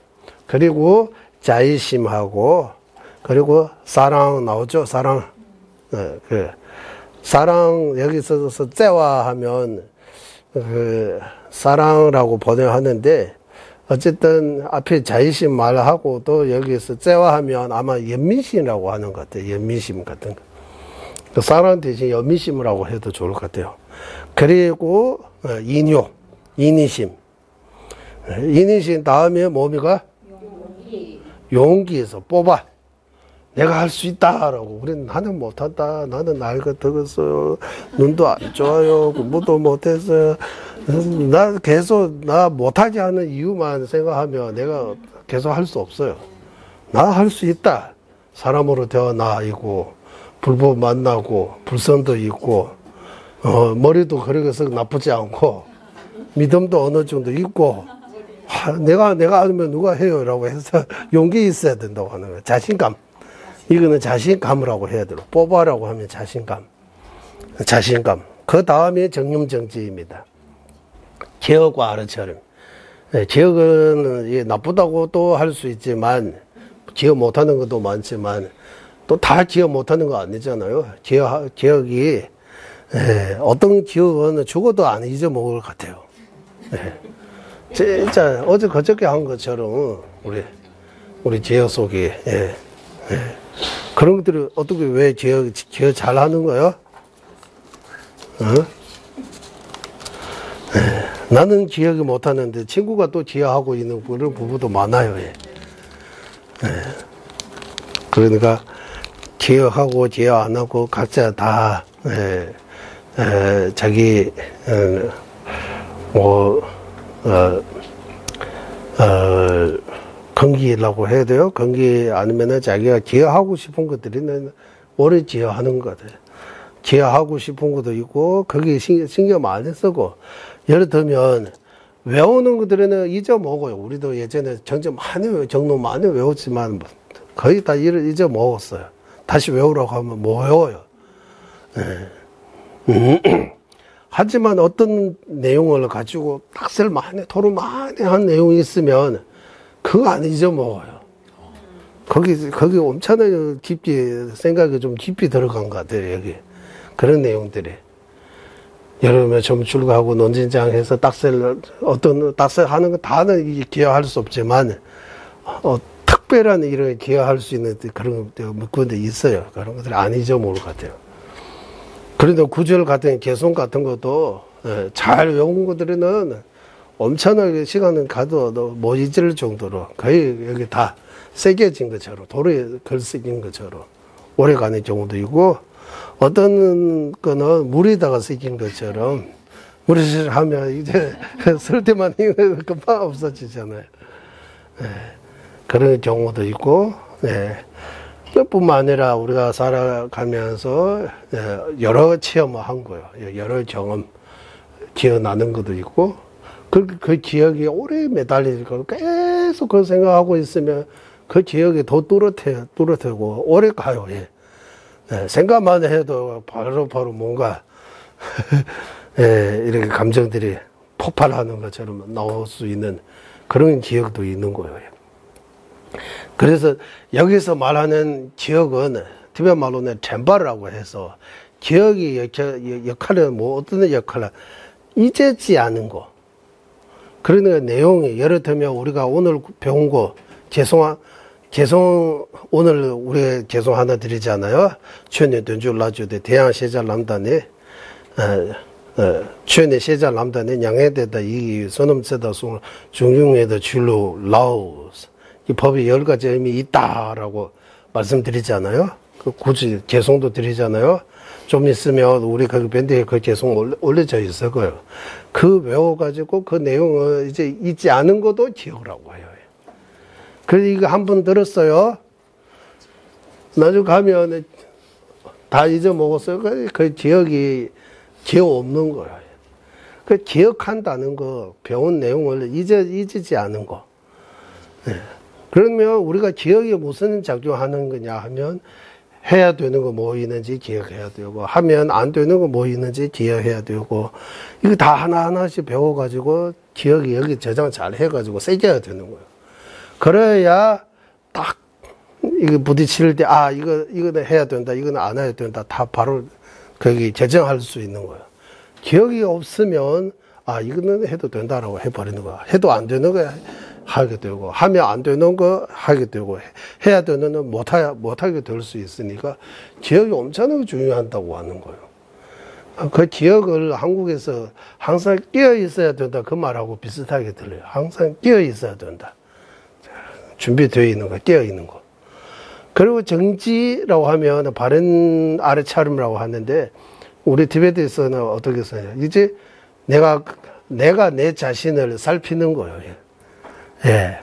S2: 그리고 자의심하고, 그리고 사랑 나오죠. 사랑. 사랑 여기서 째화하면 사랑이라고 번역하는데, 어쨌든 앞에 자의심 말하고 또 여기서 째화하면 아마 연민심이라고 하는 것 같아요. 연민심 같은 거. 사랑 대신 연민심이라고 해도 좋을 것 같아요. 그리고 인요, 인의심. 인의심 다음에 뭡니까? 용기에서 뽑아. 내가 할 수 있다라고. 우리는 나는 못한다. 나는 나이가 들었어요. 눈도 안 좋아요. 공부도 못했어요. 나 계속 나 못하게 하는 이유만 생각하면 내가 계속 할 수 없어요. 나 할 수 있다. 사람으로 태어나이고 불법 만나고 불선도 있고 머리도 그렇게 나쁘지 않고 믿음도 어느 정도 있고 내가 하면 누가 해요? 라고 해서 용기 있어야 된다고 하는 거예요. 자신감. 이거는 자신감이라고 해야 돼요. 뽑아라고 하면 자신감. 그 다음에 정념정지입니다. 기억과 아르처럼. 기억은 나쁘다고 또 할 수 있지만, 기억 못하는 것도 많지만, 또 다 기억 못하는 거 아니잖아요. 기억이, 어떤 기억은 죽어도 안 잊어먹을 것 같아요. 진짜 어제 그저께 한 것처럼, 우리 기억 속에, 그런 것들이 어떻게 왜 기억 잘 하는 거야? 나는 기억이 못하는데 친구가 또 기억하고 있는 그런 부부도 많아요. 그러니까 기억하고 기억 안 하고 각자 다 자기 건기라고 해야 돼요. 건기 아니면은 자기가 기여하고 싶은 것들이 오래 기여하는 것 같아요. 기여하고 싶은 것도 있고, 거기에 신경 많이 쓰고, 예를 들면, 외우는 것들은 잊어먹어요. 우리도 예전에 정로 많이 외웠지만, 거의 다 잊어먹었어요. 다시 외우라고 하면 못 외워요. 하지만 어떤 내용을 가지고 딱셀 토론 많이 한 내용이 있으면, 그거 안 잊어먹어요. 거기 엄청나게 깊이, 생각이 좀 깊이 들어간 것 같아요, 여기. 그런 내용들이. 예를 들면 점출가하고 논진장 해서 어떤 딱셀 하는 거 다는 기여할 수 없지만, 특별한 이런 기여할 수 있는 그런 것들이 있어요. 그런 것들이 안 잊어먹을 것 같아요. 그런데 구절 같은, 개성 같은 것도 잘 외운 것들은 엄청나게 시간은 가도 못 잊을 정도로 거의 여기 다 새겨진 것처럼, 돌에 글쓰긴 것처럼 오래 가는 경우도 있고, 어떤 거는 물에다가 새긴 것처럼, 물에 하면 이제 쓸 때만 금방 없어지잖아요. 그런 경우도 있고, 뿐만 아니라 우리가 살아가면서 여러 체험을 한 거예요. 여러 경험, 기억나는 것도 있고, 그 기억이 오래 매달리고 계속 그걸 생각하고 있으면 그 기억이 더 뚜렷하고 오래 가요. 생각만 해도 바로 뭔가 이렇게 감정들이 폭발하는 것처럼 나올 수 있는 그런 기억도 있는 거예요. 그래서 여기서 말하는 기억은 티베트 말로는 쳔바라고 해서 기억이 역할은 뭐 어떤 역할을 잊지 않은 거. 그러니까 내용이 예를 들면 우리가 오늘 배운 거 개성 오늘 우리 개성 하나 드리잖아요. 최내 된줄 라주대 대양 세자 남단에 최내 세자 남단에 양해되다 이 선음세다 송 중중에도 줄로 라오스 이 법이 10가지 의미 있다라고 말씀드리잖아요. 그 굳이 개성도 드리잖아요. 좀 있으면 우리 그 밴드에 그 개성 올려져 있을 거예요. 그 외워가지고 그 내용을 이제 잊지 않은 것도 기억이라고 해요. 그래서 이거 한 번 들었어요. 나중에 가면 다 잊어먹었어요. 그 기억이 기억 없는 거예요. 그 기억한다는 거, 배운 내용을 잊지 않은 거. 네. 그러면 우리가 기억이 무슨 작용하는 거냐 하면 해야 되는 거 뭐 있는지 기억해야 되고 하면 안 되는 거 뭐 있는지 기억해야 되고 이거 다 하나하나씩 배워가지고 기억이 여기 저장 잘 해가지고 새겨야 되는 거예요. 그래야 딱 이거 부딪힐 때 이거는 해야 된다 이거는 안 해야 된다 다 바로 거기 저장할 수 있는 거예요. 기억이 없으면 이거는 해도 된다라고 해버리는 거야. 해도 안 되는 거 하게 되고 하면 안 되는 거 하게 되고 해야 되는 건 못하게 될 수 있으니까 기억이 엄청나게 중요하다고 하는 거예요. 그 기억을 한국에서 항상 끼어 있어야 된다 그 말하고 비슷하게 들려요. 항상 끼어 있어야 된다. 준비되어 있는 거, 끼어 있는 거. 그리고 정지라고 하면 바른 아래차림이라고 하는데 우리 티베트에서는 어떻게 써요? 이제 내가 내 자신을 살피는 거예요. 예.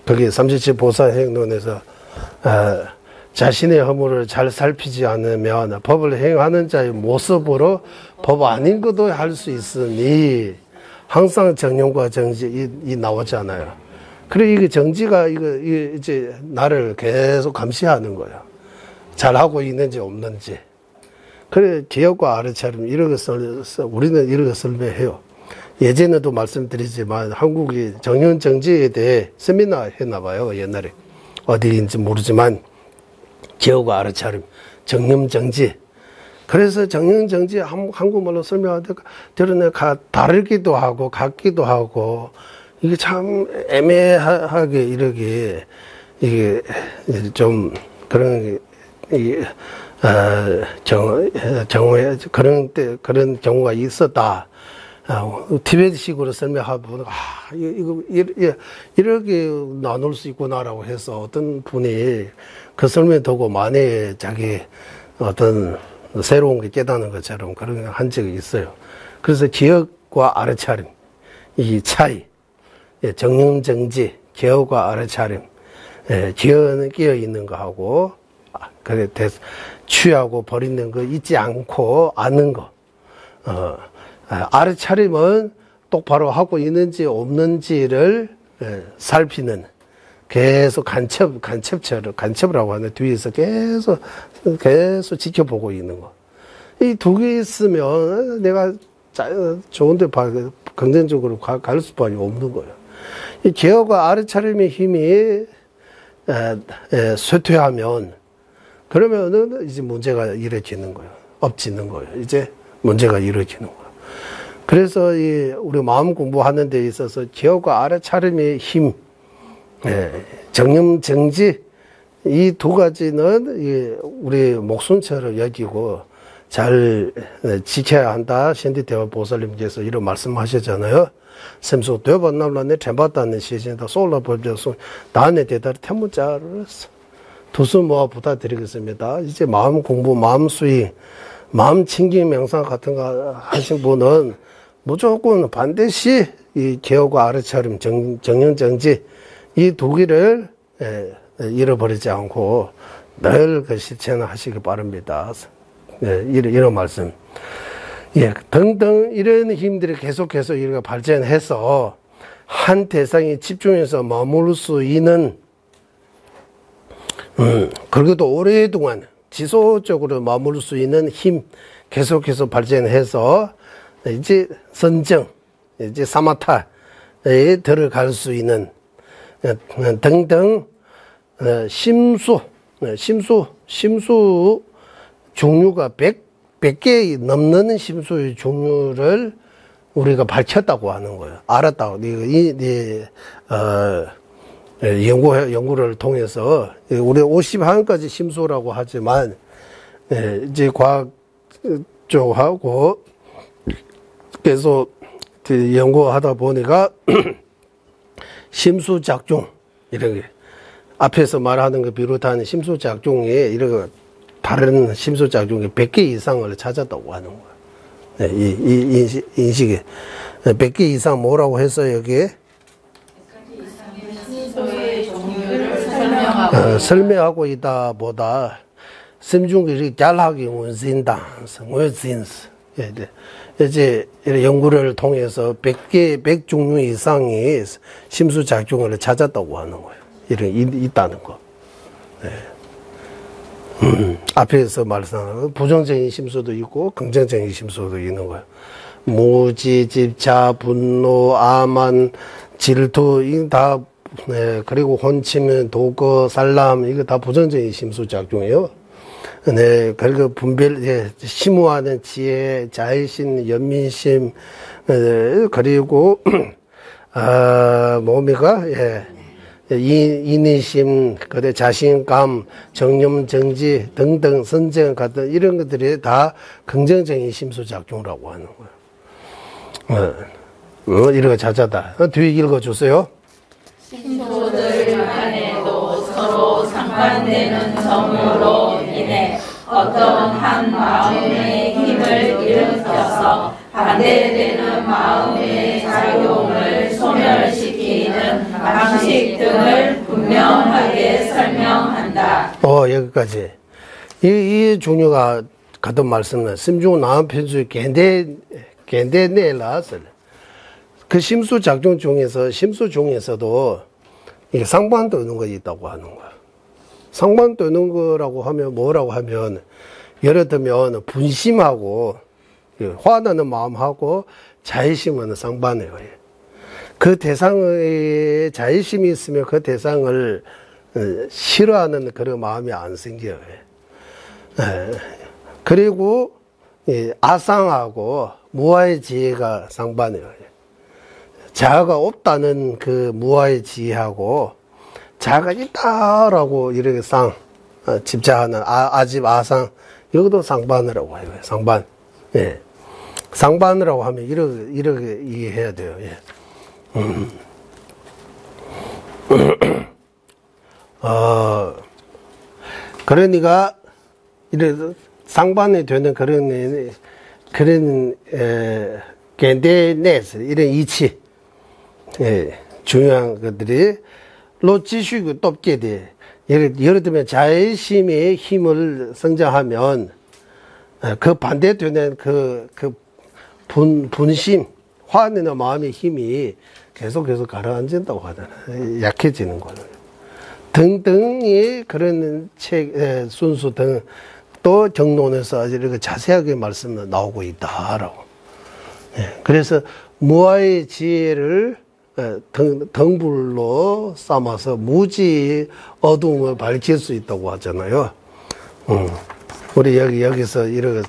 S2: 거기 37 보살행론에서 자신의 허물을 잘 살피지 않으면 법을 행하는 자의 모습으로 법 아닌 것도 할 수 있으니 항상 정념과 정지 이 나오잖아요. 그래 이게 정지가 이제 나를 계속 감시하는 거야. 잘하고 있는지 없는지. 그래 기억과 아래차림 이런 것을 우리는 이런 걸 설명해요. 예전에도 말씀드리지만 한국이 정념정지에 대해 세미나 했나 봐요. 옛날에 어디인지 모르지만 기억과 아래차림 정념정지. 그래서 정념정지 한국말로 설명하다 들으니까 다르기도 하고 같기도 하고 이게 참 애매하게 이렇게 이게 좀 그런 경우에 그런 경우가 있었다. 티베트식으로 설명하면 이렇게 나눌 수 있구나라고 해서 어떤 분이 그 설명 듣고 만에 자기 어떤 새로운 게 깨닫는 것처럼 그런 한 적이 있어요. 그래서 기억과 아래차림 이 차이. 정념정지, 기억과 아래차림. 기억은 끼어 있는 거 하고, 그래, 취하고 버리는 거 잊지 않고 아는 거. 아래차림은 똑바로 하고 있는지 없는지를 살피는 계속 간첩이라고 하는 뒤에서 계속 지켜보고 있는 거. 이 두 개 있으면 내가 좋은데 긍정적으로 갈 수밖에 없는 거예요. 이 기억과 아래차림의 힘이 쇠퇴하면 그러면은 이제 문제가 일어지는 거예요. 엎지는 거예요. 이제 문제가 일어지는 거예요. 그래서 우리 마음 공부하는 데 있어서 기억과 아래차림의 힘, 정념정지 이 두 가지는 우리 목숨처럼 여기고 잘 지켜야 한다. 신디대화 보살님께서 이런 말씀하셨잖아요. 샘소 되번남라네 템바다는 시신다 솔라법자소 다네 대다리 태문자를 두수 모아 부탁드리겠습니다. 이제 마음 공부, 마음 수익, 마음 챙김 명상 같은 거 하신 분은 무조건 반드시 이 기억과 아래차림, 정념정지 이 두 개를 잃어버리지 않고 늘 그 실천을 하시기 바랍니다. 이런 말씀. 등등 이런 힘들이 계속해서 이렇게 발전해서 한 대상에 집중해서 머물 수 있는, 그리고 또 오랫동안 지속적으로 머물 수 있는 힘 계속해서 발전해서 이제 선정, 이제 사마타에 들어갈 수 있는 등등 심수 종류가 100개 넘는 심수의 종류를 우리가 밝혔다고 하는 거예요. 알았다고. 연구를 통해서 우리 51가지 심수라고 하지만 이제 과학 쪽하고 계속 연구하다 보니까 심수작중 이런 게 앞에서 말하는 거 비롯한 심수작중에 이런 다른 심수작중에 100개 이상을 찾았다고 하는 거예요. 이 인식이 100개 이상 뭐라고 해서 여기에 설명하고 있다 보다 심중이 잘하게 원신다 성원신스 이제 연구를 통해서 100종류 이상의 심수작중을 찾았다고 하는 거예요. 이런 있다는 거. 앞에서 말씀한 부정적인 심수도 있고 긍정적인 심수도 있는 거예요. 무지, 집차, 분노, 암만, 질투 이거 다 그리고 혼침, 도거, 살람 이거 다 부정적인 심수작중이에요. 네, 그리고 분별, 심오하는 지혜, 자의심, 연민심, 그리고, 뭡니까? 인의심, 그래, 자신감, 정념, 정지 등등 선정 같은 이런 것들이 다 긍정적인 심수작중이라고 하는 거예요. 이런 거 자자다. 뒤에 읽어주세요.
S4: 심수들 간에도 서로 상반되는 점으로 인해 어떤 한 마음의 힘을 일으켜서 반대되는 마음의 작용을 소멸시키는 방식 등을 분명하게 설명한다.
S2: 여기까지. 이 종류가 같은 말씀은 심중 나온 편수 겐데네라서 그 심수작중 중에서 심수 중에서도 이게 상반 도는 거 있다고 하는 거야. 상반 도는 거라고 하면 뭐라고 하면 예를 들면 분심하고 화나는 마음하고 자의심은 상반이에요. 그 대상의 자의심이 있으면 그 대상을 싫어하는 그런 마음이 안 생겨요. 그리고 아상하고 무아의 지혜가 상반이에요. 자아가 없다는 그 무아의 지혜하고 자아가 있다라고 이렇게 집자하는 아집 아상 이것도 상반이라고 해요. 상반. 예. 상반이라고 하면 이렇게 이해해야 돼요. 예. 그러니까 이래 상반이 되는 그런 겐데네스 이런 이치 중요한 것들이 로지슈그 돕게 돼. 예를 들면 자의심의 힘을 성장하면 그 반대되는 그 분심, 화내는 마음의 힘이 계속 가라앉는다고 하잖아요. 약해지는 거는. 등등의 그런 순수 등 또 정론에서 이렇게 자세하게 말씀 나오고 있다라고. 그래서 무아의 지혜를 등불로 삼아서 무지의 어두움을 밝힐 수 있다고 하잖아요. 우리 여기서 이렇게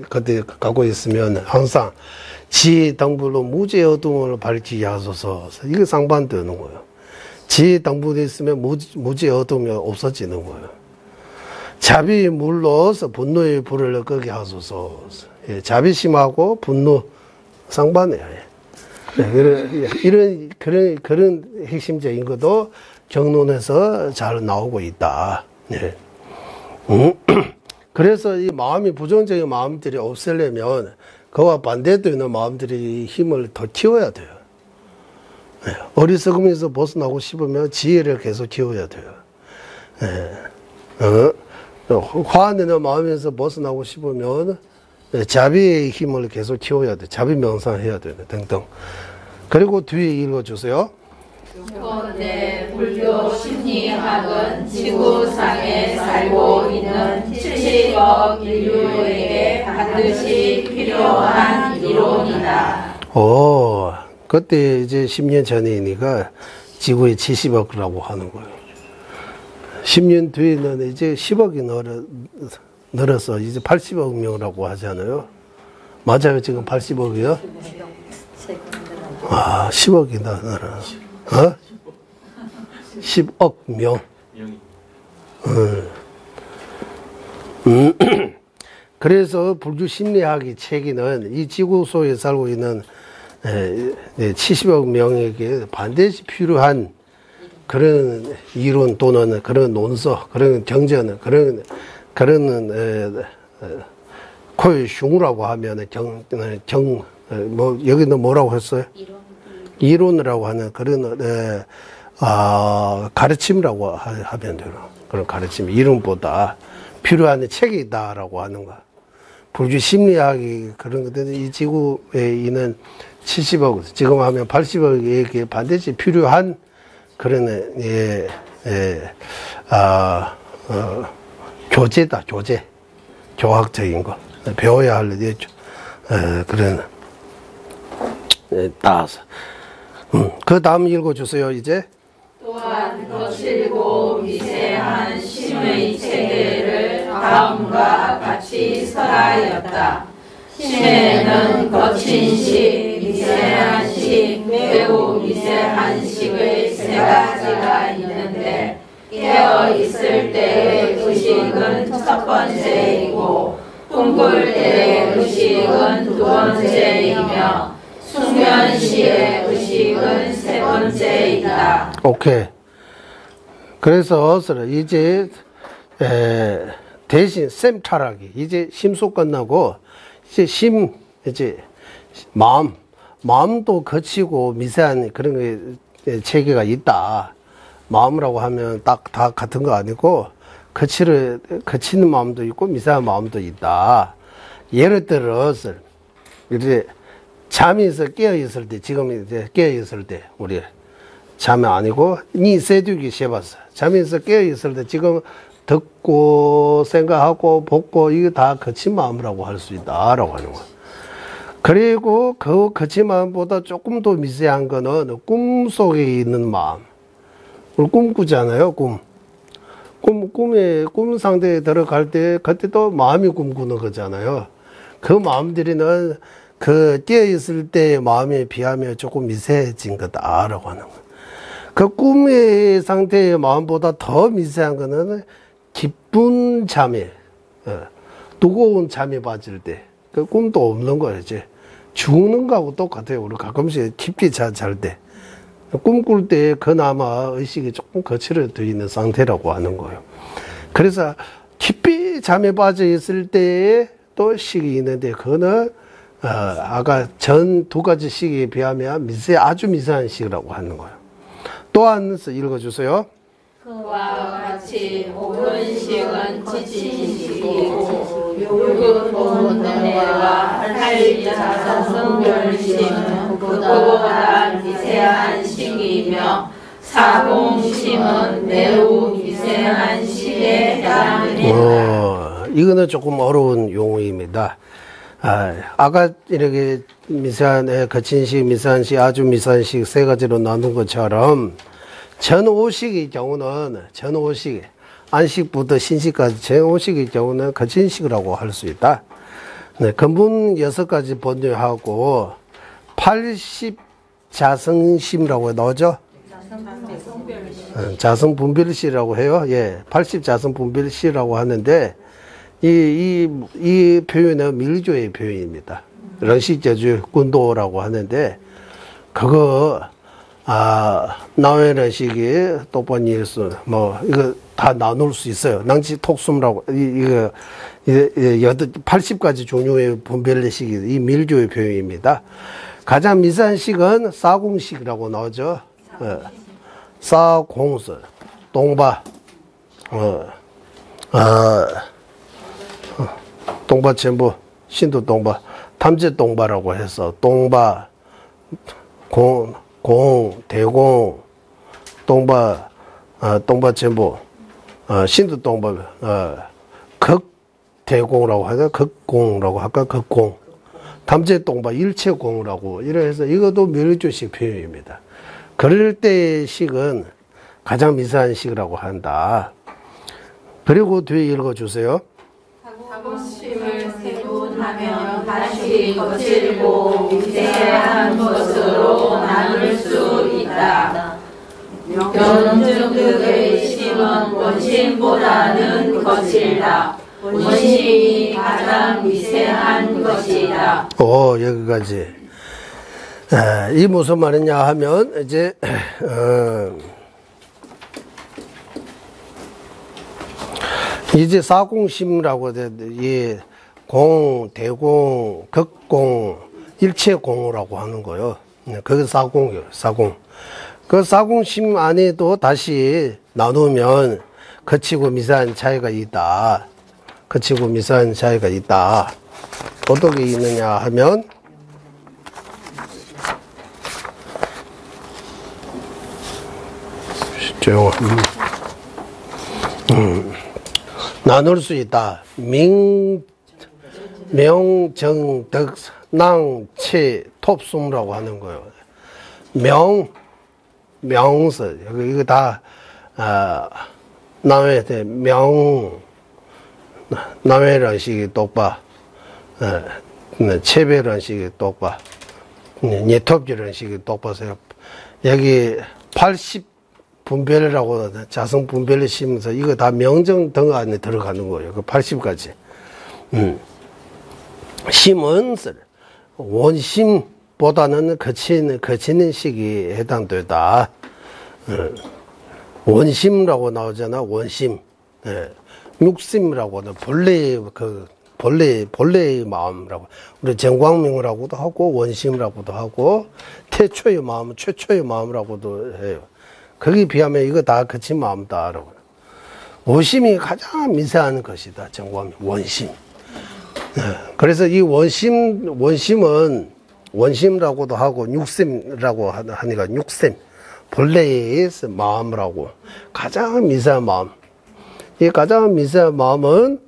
S2: 그때 갖고 있으면 항상 지혜의 등불로 무지의 어두움을 밝히게 하소서. 이게 상반되는 거예요. 지혜의 등불이 있으면 무지의 어두움이 없어지는 거예요. 자비의 물로서 분노의 불을 끄게 하소서. 자비심하고 분노 상반이에요. 그런 핵심적인 것도 정론에서 잘 나오고 있다. 그래서 이 마음이 부정적인 마음들이 없애려면 그와 반대되는 마음들이 힘을 더 키워야 돼요. 어리석음에서 벗어나고 싶으면 지혜를 계속 키워야 돼요. 화내는 마음에서 벗어나고 싶으면 자비의 힘을 계속 키워야 돼. 자비 명상해야 돼. 등등. 그리고 뒤에 읽어주세요.
S4: 그런데 불교 심리학은 지구상에 살고 있는 70 30억 인류에게 반드시 필요한 이론이다.
S2: 오, 그때 이제 10년 전이니까 지구에 70억이라고 하는 거예요. 10년 뒤에는 이제 10억이 늘어서 이제 80억 명이라고 하잖아요. 맞아요, 지금 80억이요? 아, 10억이 늘어. 10억 명. 그래서 불교 심리학의 책에는 이 지구 속에 살고 있는 70억 명에게 반드시 필요한 그런 이론 또는 그런 논서, 그런 경전, 그런 코의 슝이라고 하면 뭐 여기는 뭐라고 했어요? 이론이라고 하는 그런 가르침이라고 하면 돼요. 그런 가르침, 이론보다 필요한 책이다라고 하는 거. 불교 심리학이 그런 것들, 이 지구에 있는 70억, 지금 하면 80억에게 반드시 필요한 그런, 교재다, 교재. 교학적인 거. 배워야 할, 그런, 따라서. 그 다음 읽어주세요, 이제.
S4: 또한 거칠고 미세한 심의 체계를 다음과 같이 설하였다. 심에는 거친 식, 미세한 식, 매우 미세한 식의 세 가지가 있는데 깨어 있을 때의 의식은 첫 번째이고 꿈꿀 때의 의식은 두 번째이며 숙면시의 의식은 세 번째이다.
S2: 오케이. 그래서 이제 대신 셈 타락이 이제 심수 끝나고 이제 마음도 거치고 미세한 그런 체계가 있다. 마음이라고 하면 딱 다 같은 거 아니고 거치는 마음도 있고 미세한 마음도 있다. 예를 들어서 이제 잠에서 깨어있을 때, 지금 이제 깨어있을 때, 우리 잠이 아니고 니 세두기 해봤어. 잠에서 깨어있을 때 지금 듣고 생각하고 보고 이거 다 거친 마음이라고 할 수 있다라고 하는 거야. 그리고 그 거친 마음보다 조금 더 미세한 거는 꿈 속에 있는 마음. 우리 꿈 꾸잖아요, 꿈 상태에 들어갈 때 그때도 마음이 꿈꾸는 거잖아요. 그 마음들이는 그 깨어있을 때의 마음에 비하면 조금 미세해진 거다라고 하는 거예요. 그 꿈의 상태의 마음보다 더 미세한 거는 기쁜 잠에, 두꺼운 잠에 빠질 때, 그 꿈도 없는 거예요, 이제. 죽는 거하고 똑같아요. 우리 가끔씩 깊게 잘 때. 꿈꿀 때 그나마 의식이 조금 거칠어져 있는 상태라고 하는 거예요. 그래서 깊이 잠에 빠져 있을 때에 또 식이 있는데, 그거는 아까 전 두 가지 식에 비하면 아주 미세한 식이라고 하는 거예요. 또한 읽어주세요.
S4: 그와 같이 5분씩은 지친 식이고 6은 본능과 8자성 성별심은 그보다 미세한 식이며 4공심은 매우 미세한 식에 해당된다.
S2: 이거는 조금 어려운 용어입니다. 아까 이렇게 미세한, 거친 식, 미세한 식, 아주 미세한 식 세 가지로 나눈 것처럼 전오식의 경우는 전오식, 안식부터 신식까지 전오식의 경우는 거친 식이라고 할 수 있다. 네, 근본 6가지 본유하고 80자성심이라고 나오죠? 자성분별시라고 해요. 예, 80자성분별시라고 하는데 이 표현은 밀조의 표현입니다. 런시제주 군도라고 하는데 그거 나웨런식이 또번일수 뭐 이거 다 나눌 수 있어요. 낭지 톡숨이라고 이거 80가지 종류의 분별식이 이 밀조의 표현입니다. 가장 미세한 식은 사공식이라고 나오죠. 사공스 동바 동바 전부 신도 동바 탐제 동바라고 해서 동바 공 대공 동바 전부 신도 동바 극 대공이라고 하나 극공이라고 할까? 극공. 담제동바 일체공이라고 이래서 이것도 멸류식 표현입니다. 그럴 때의 식은 가장 미세한 식이라고 한다. 그리고 뒤에 읽어주세요.
S4: 사고심을 세분하면 다시 거칠고 미세한 것으로 나눌 수 있다. 명중득의 심은 원심보다는 거칠다. 원심이 가장 미세한 것이다.
S2: 여기까지. 이 무슨 말이냐 하면 이제 이제 사공심이라고 이 공, 대공, 극공, 일체공이라고 하는 거요. 그게 사공이에요. 사공. 그 사공심 안에도 다시 나누면 거치고 미세한 차이가 있다. 거치고 미세한 차이가 있다. 어떻게 있느냐 하면 조용하. 나눌 수 있다. 명정덕 낭체 톱숨이라고 하는 거예요. 명서 이거 다 남해대 남해라는 식이 똑바, 체배라는 식이 똑바, 예톱지라는 식이 똑바세요. 여기 80 분별이라고 자성 분별을 심으면서 이거 다 명정 등 안에 들어가는 거예요. 그 80까지. 심은 원심보다는 거치는 식이 해당되다. 원심이라고 나오잖아. 원심. 육심이라고 하는 본래의 마음이라고. 우리 정광명이라고도 하고 원심이라고도 하고 태초의 마음, 최초의 마음이라고도 해요. 거기에 비하면 이거 다 거친 마음이다. 원심이 가장 미세한 것이다. 정광명, 원심. 그래서 이 원심은 원심이라고도 하고 육심이라고 하니까 육심, 본래의 마음이라고. 가장 미세한 마음. 이 가장 미세한 마음은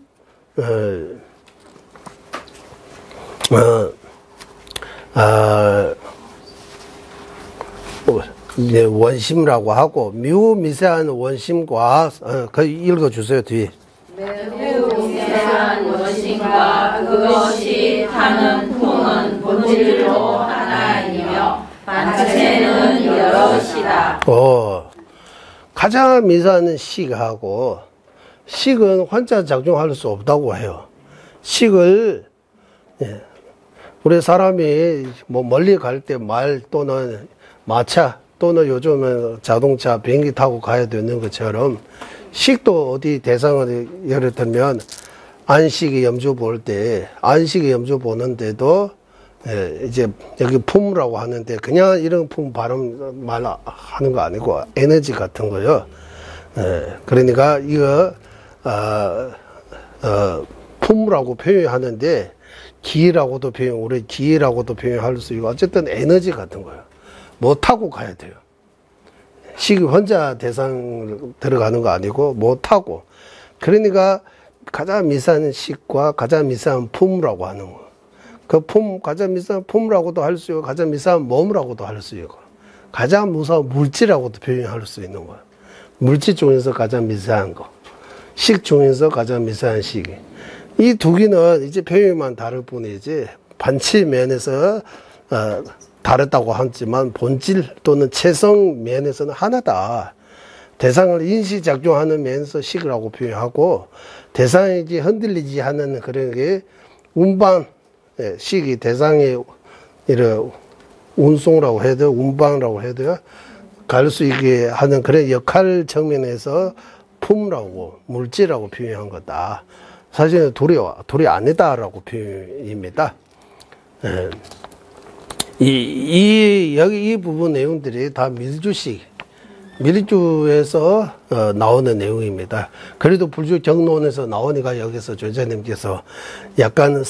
S2: 이제 원심이라고 하고 매우 미세한 원심과 그 읽어주세요. 뒤에.
S4: 매우 미세한 원심과 그것이 타는 풍은 본질로 하나이며 반체는 여럿이다.
S2: 가장 미세한 식하고 식은 혼자 작용할 수 없다고 해요. 식을 우리 사람이 뭐 멀리 갈 때 말 또는 마차 또는 요즘은 자동차 비행기 타고 가야 되는 것처럼 식도 어디 대상을 예를 들면 안식이 염주 볼 때 안식이 염주 보는데도 이제 여기 품이라고 하는데 그냥 이런 품 발음 말 하는 거 아니고 에너지 같은 거요. 그러니까 이거 품이라고 표현하는데 기라고도 우리 기라고도 표현할 수 있고 어쨌든 에너지 같은 거예요. 뭐 타고 가야 돼요. 식이 혼자 대상 들어가는 거 아니고 뭐 타고. 그러니까 가장 미세한 식과 가장 미세한 품이라고 하는 거. 그 품, 가장 미세한 품이라고도 할 수 있고 가장 미세한 몸이라고도 할 수 있고 가장 무서운 물질이라고도 표현할 수 있는 거예요. 물질 중에서 가장 미세한 거. 식 중에서 가장 미세한 식이. 이 두 개는 이제 표현만 다를 뿐이지 반치 면에서 다르다고 하지만 본질 또는 체성 면에서는 하나다. 대상을 인시작용하는 면에서 식이라고 표현하고 대상이 흔들리지 않는 그런 게 운반, 식이 대상의 이런 운송이라고 해도 운방이라고 해도 갈 수 있게 하는 그런 역할 측면에서 품이라고 물질이라고 표현한 거다. 사실은 둘이 아니다라고 표현입니다. 여기 이 부분 내용들이 다 밀주식, 밀주에서 나오는 내용입니다. 그래도 불주 경론에서 나오니까 여기서 조자님께서 약간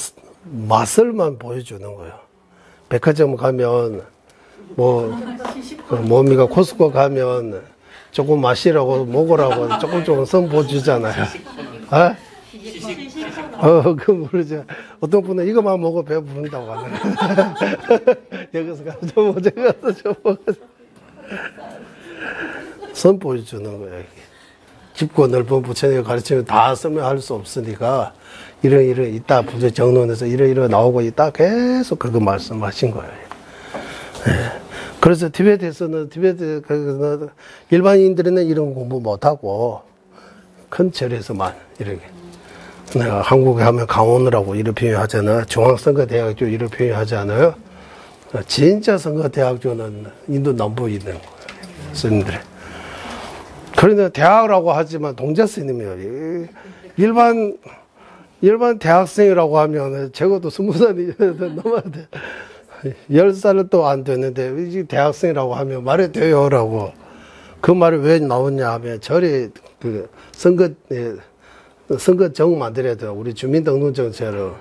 S2: 맛을만 보여주는 거예요. 백화점 가면 몸이가 코스코 가면 조금 마시라고 먹으라고 조금 선보 주잖아요. 그 모르죠. 어떤 분은 이거만 먹어 배 부른다고 하는 여기서 가서 저 먹어, 저기 가서 저 먹어. 선 보여주는 거예요. 깊고 넓은 부처님이 가르치면 다 설명할 수 없으니까 이런 이따 부처 정론에서 이런 나오고 있다 계속 그거 말씀하신 거예요. 네. 그래서 티베트에서는 일반인들은 이런 공부 못하고 큰 절에서만 이렇게 내가 한국에 하면 강원이라고 이렇게 표현하잖아요. 중앙선거대학교 이렇게 표현하잖아요. 진짜 선거대학교는 인도 남부에 있는 거예요. 스님들의. 그러나 대학이라고 하지만 동자 스님이에요. 일반 대학생이라고 하면 적어도 20살이 넘어야 돼. 10살도 안 됐는데 대학생이라고 하면 말이 돼요라고. 그 말이 왜 나오냐 하면 절에 그 선거정 만들어야 돼. 우리 주민등록증처럼.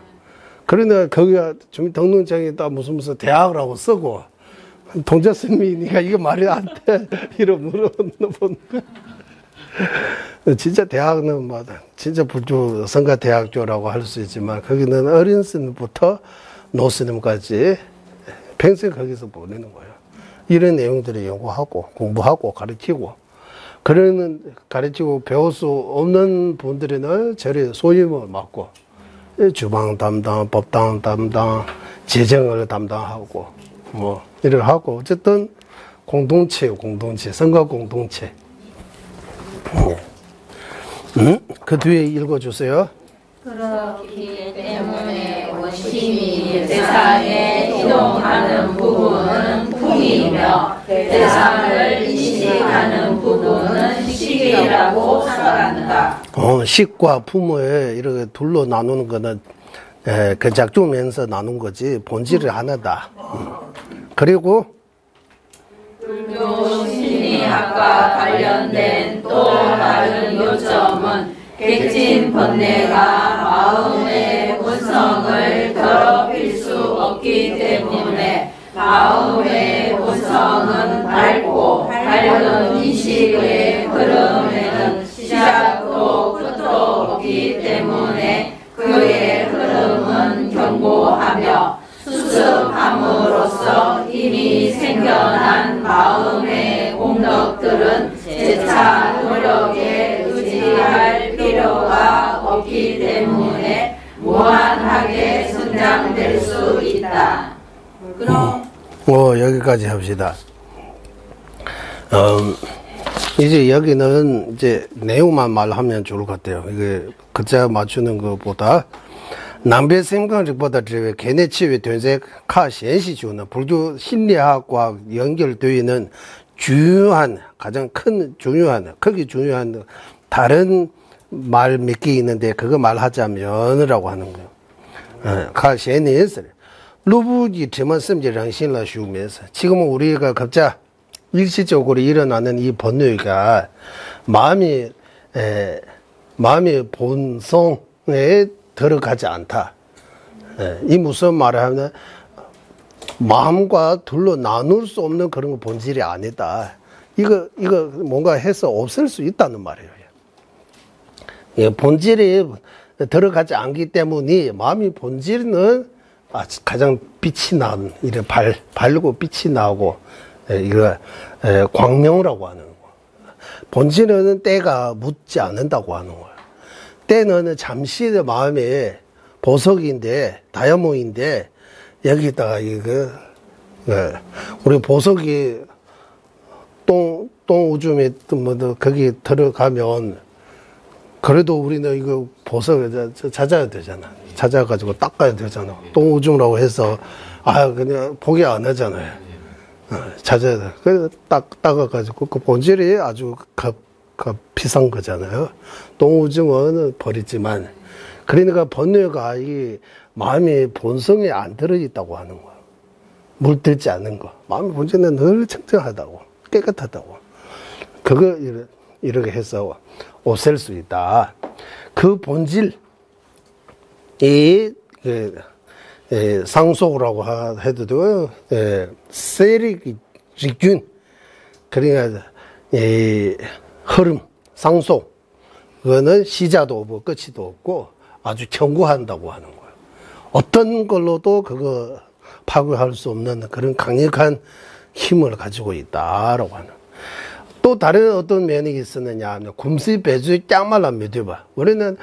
S2: 그러나 거기가 주민등록증에다 무슨 대학이라고 쓰고 동자 스님이니까 이게 말이 안 돼. 이런 물어보는 거. 진짜 대학은 진짜 불교 선가대학교라고 할 수 있지만 거기는 어린 스님부터 노스님까지 평생 거기서 보내는 거예요. 이런 내용들을 연구하고 공부하고 가르치고 가르치고 배울 수 없는 분들은 절에 소임을 맡고 주방 담당, 법당 담당, 재정을 담당하고 뭐 이렇게 하고 어쨌든 공동체 선거 공동체. 그 뒤에 읽어주세요.
S4: 그렇기 때문에 원심이 세상에 이동하는 부분은 풍이며 세상을 인식하는 부분은 식이라고 말한다.
S2: 식과 품을 이렇게 둘로 나누는 거는 그 작두면서 나눈 거지 본질이 하나다. 그리고
S4: 불교 심리학과 관련된 또 다른 요점은 객진 번뇌가 마음의 본성을 더럽힐 수 없기 때문에 마음의 본성은 밝고 밝은 인식의 흐름에는 시작도 끝도 없기 때문에 그의 흐름은 견고하며 수습함으로써 이미 생겨난 마음의 공덕들은 재차 노력에 의지할 필요가 없기 때문에 무한하게 성장될 수 있다. 그럼
S2: 여기까지 합시다. 이제 여기는 이제 내용만 말하면 좋을 것 같아요. 이게 글자 맞추는 것보다 남배 생각보다 개내 치유 된세 카 현시주는 불교 심리학과 연결되어 있는 중요한 가장 큰 크게 중요한 다른 말 몇 개 있는데 그거 말하자면이라고 하는 거예요. 카 현에서 루부지 제만심지랑 신라 슈면서 지금은 우리가 각자 일시적으로 일어나는 이 번뇌가 마음의 본성에 들어가지 않다. 이 무슨 말을 하면 마음과 둘로 나눌 수 없는 그런 본질이 아니다. 이거 뭔가 해서 없앨 수 있다는 말이에요. 본질이 들어가지 않기 때문에 마음의 본질은 가장 빛이 나는 이래 밝고 빛이 나고 이거 광명이라고 하는 거. 본질은 때가 묻지 않는다고 하는 거예요. 때는 잠시 마음의 보석인데 다이아몬드인데 여기다가 이거 우리 보석이 똥 오줌에 거기 들어가면 그래도 우리는 이거 보석을 찾아야 되잖아. 찾아가지고 닦아야 되잖아. 똥 오줌이라고 해서 그냥 포기 안 하잖아요. 찾아야 돼. 그래서 닦아가지고 그 본질이 아주 비싼 거잖아요. 똥 오줌은 버리지만 그러니까 번뇌가 이 마음의 본성에 안 들어있다고 하는 거야. 물들지 않는 거. 마음의 본질은 늘 청정하다고 깨끗하다고. 그거 이렇게 해서 없앨 수 있다. 그 본질 이 상속이라고 해도 되고요. 세력균 그러니까 흐름 상속 그거는 시자도 없고 끝이도 없고 아주 견고한다고 하는 거예요. 어떤 걸로도 그거 파괴할 수 없는 그런 강력한 힘을 가지고 있다라고 하는. 또 다른 어떤 면이 있었느냐 하면 굼시 배주의 짱말라 믿어봐. 우리는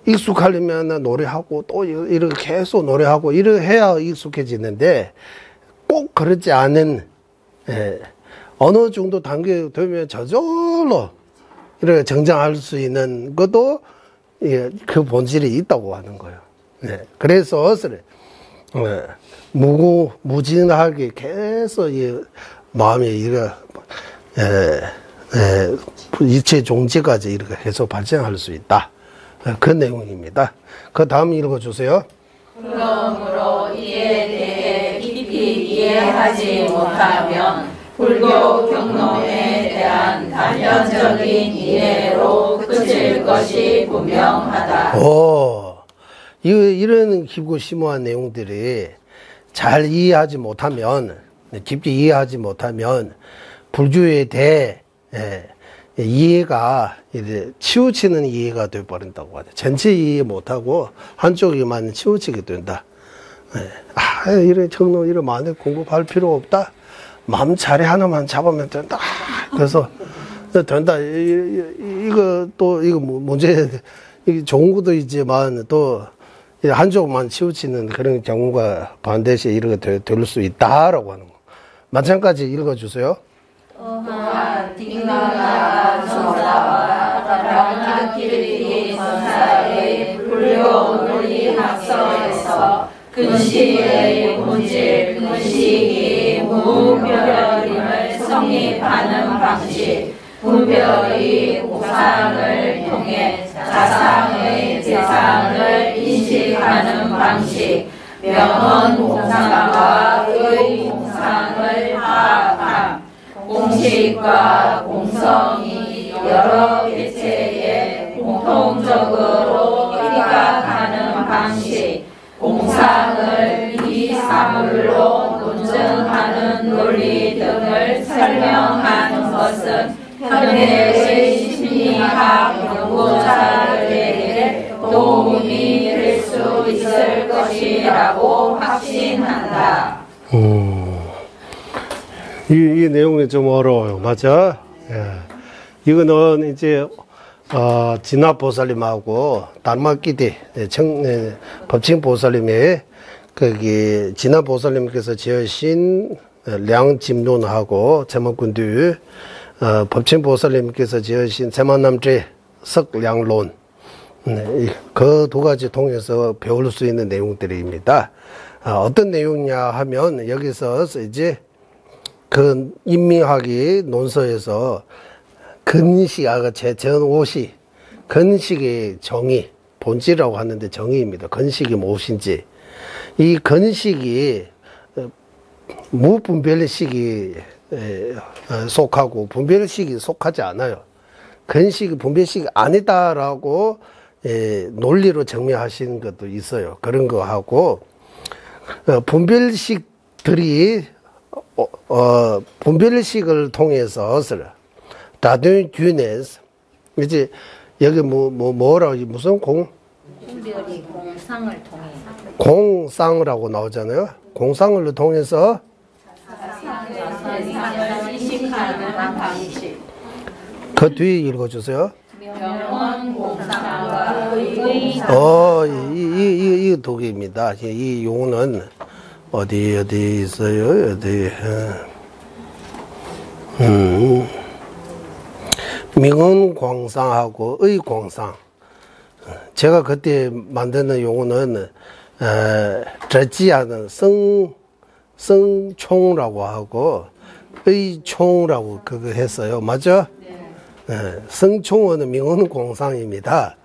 S2: 익숙하려면 노래하고 또 이렇게 계속 노래하고 이렇게 해야 익숙해지는데 꼭 그렇지 않은 어느 정도 단계 되면 저절로 이렇게 정장할 수 있는 것도 그 본질이 있다고 하는 거예요. 그래서 무진하게 계속 마음이 이거 이체 종지까지 이렇게 계속 발전할 수 있다. 그 내용입니다. 그 다음 읽어주세요.
S4: 그러므로 이에 대해 깊이 이해하지 못하면 불교 경론에 대한 단편적인 이해로 그칠 것이 분명하다.
S2: 이런 깊고 심오한 내용들이 잘 이해하지 못하면, 깊게 이해하지 못하면 불교에 대해 이해가 이제 치우치는 이해가 되어버린다고 하죠. 전체 이해 못하고 한쪽에만 치우치게 된다. 이런 정론 이런 많이 공부할 필요 없다. 마음 자리 하나만 잡으면 된다. 그래서 된다. 이거 문제, 이게 좋은 것도 있지만 또 한쪽만 치우치는 그런 경우가 반드시 이렇게 될 수 있다라고 하는 거. 마찬가지 읽어주세요.
S4: 또한 딩나가 전사와 라마키르리 전사의 불교 논리학서에서 근식의 본질, 근식이 무별임을 성립하는 방식, 무별이 우상을 통해 자상의 대상을 인식하는 방식, 명언공상과 의공상을 파악함, 공식과 공성이 여러 개체에 공통적으로 입각하는 방식, 공상을 이사물로 논증하는 논리 등을 설명하는 것은 현대의 심리학 연구자들에게 도움이 될 수 있을 것이라고 확신한다.
S2: 이 내용이 좀 어려워요. 맞아? 이거는 이제, 진화보살님하고 달마기대, 법칭보살님의, 진화보살님께서 지으신 량짐론하고 제목군들, 법칭보살님께서 지으신 제만남제 석량론, 그 두 가지 통해서 배울 수 있는 내용들입니다. 어떤 내용이냐 하면, 여기서 이제, 그 인민학의 논서에서 근식, 제5시 근식의 정의, 본질이라고 하는데 정의입니다. 근식이 무엇인지. 이 근식이 무분별식이 속하고 분별식이 속하지 않아요. 근식이 분별식이 아니다라고 논리로 증명하신 것도 있어요. 그런 거 하고 분별식들이 분별식을 통해서 다른 균에서 이제 여기 뭐라고 무슨
S3: 분별이 공상을 통해
S2: 공상이라고 나오잖아요. 공상을 통해서
S4: 대상을 인식하는 방식.
S2: 그 뒤에 읽어주세요.
S4: 명언공상과 의공상.
S2: 이 독입니다. 이 용어는 어디 있어요? 어디? 명언공상하고 의공상. 제가 그때 만드는 용어는 저지하는 성총라고 하고 의총라고 그거 했어요. 맞죠? 성총은 명언공상입니다.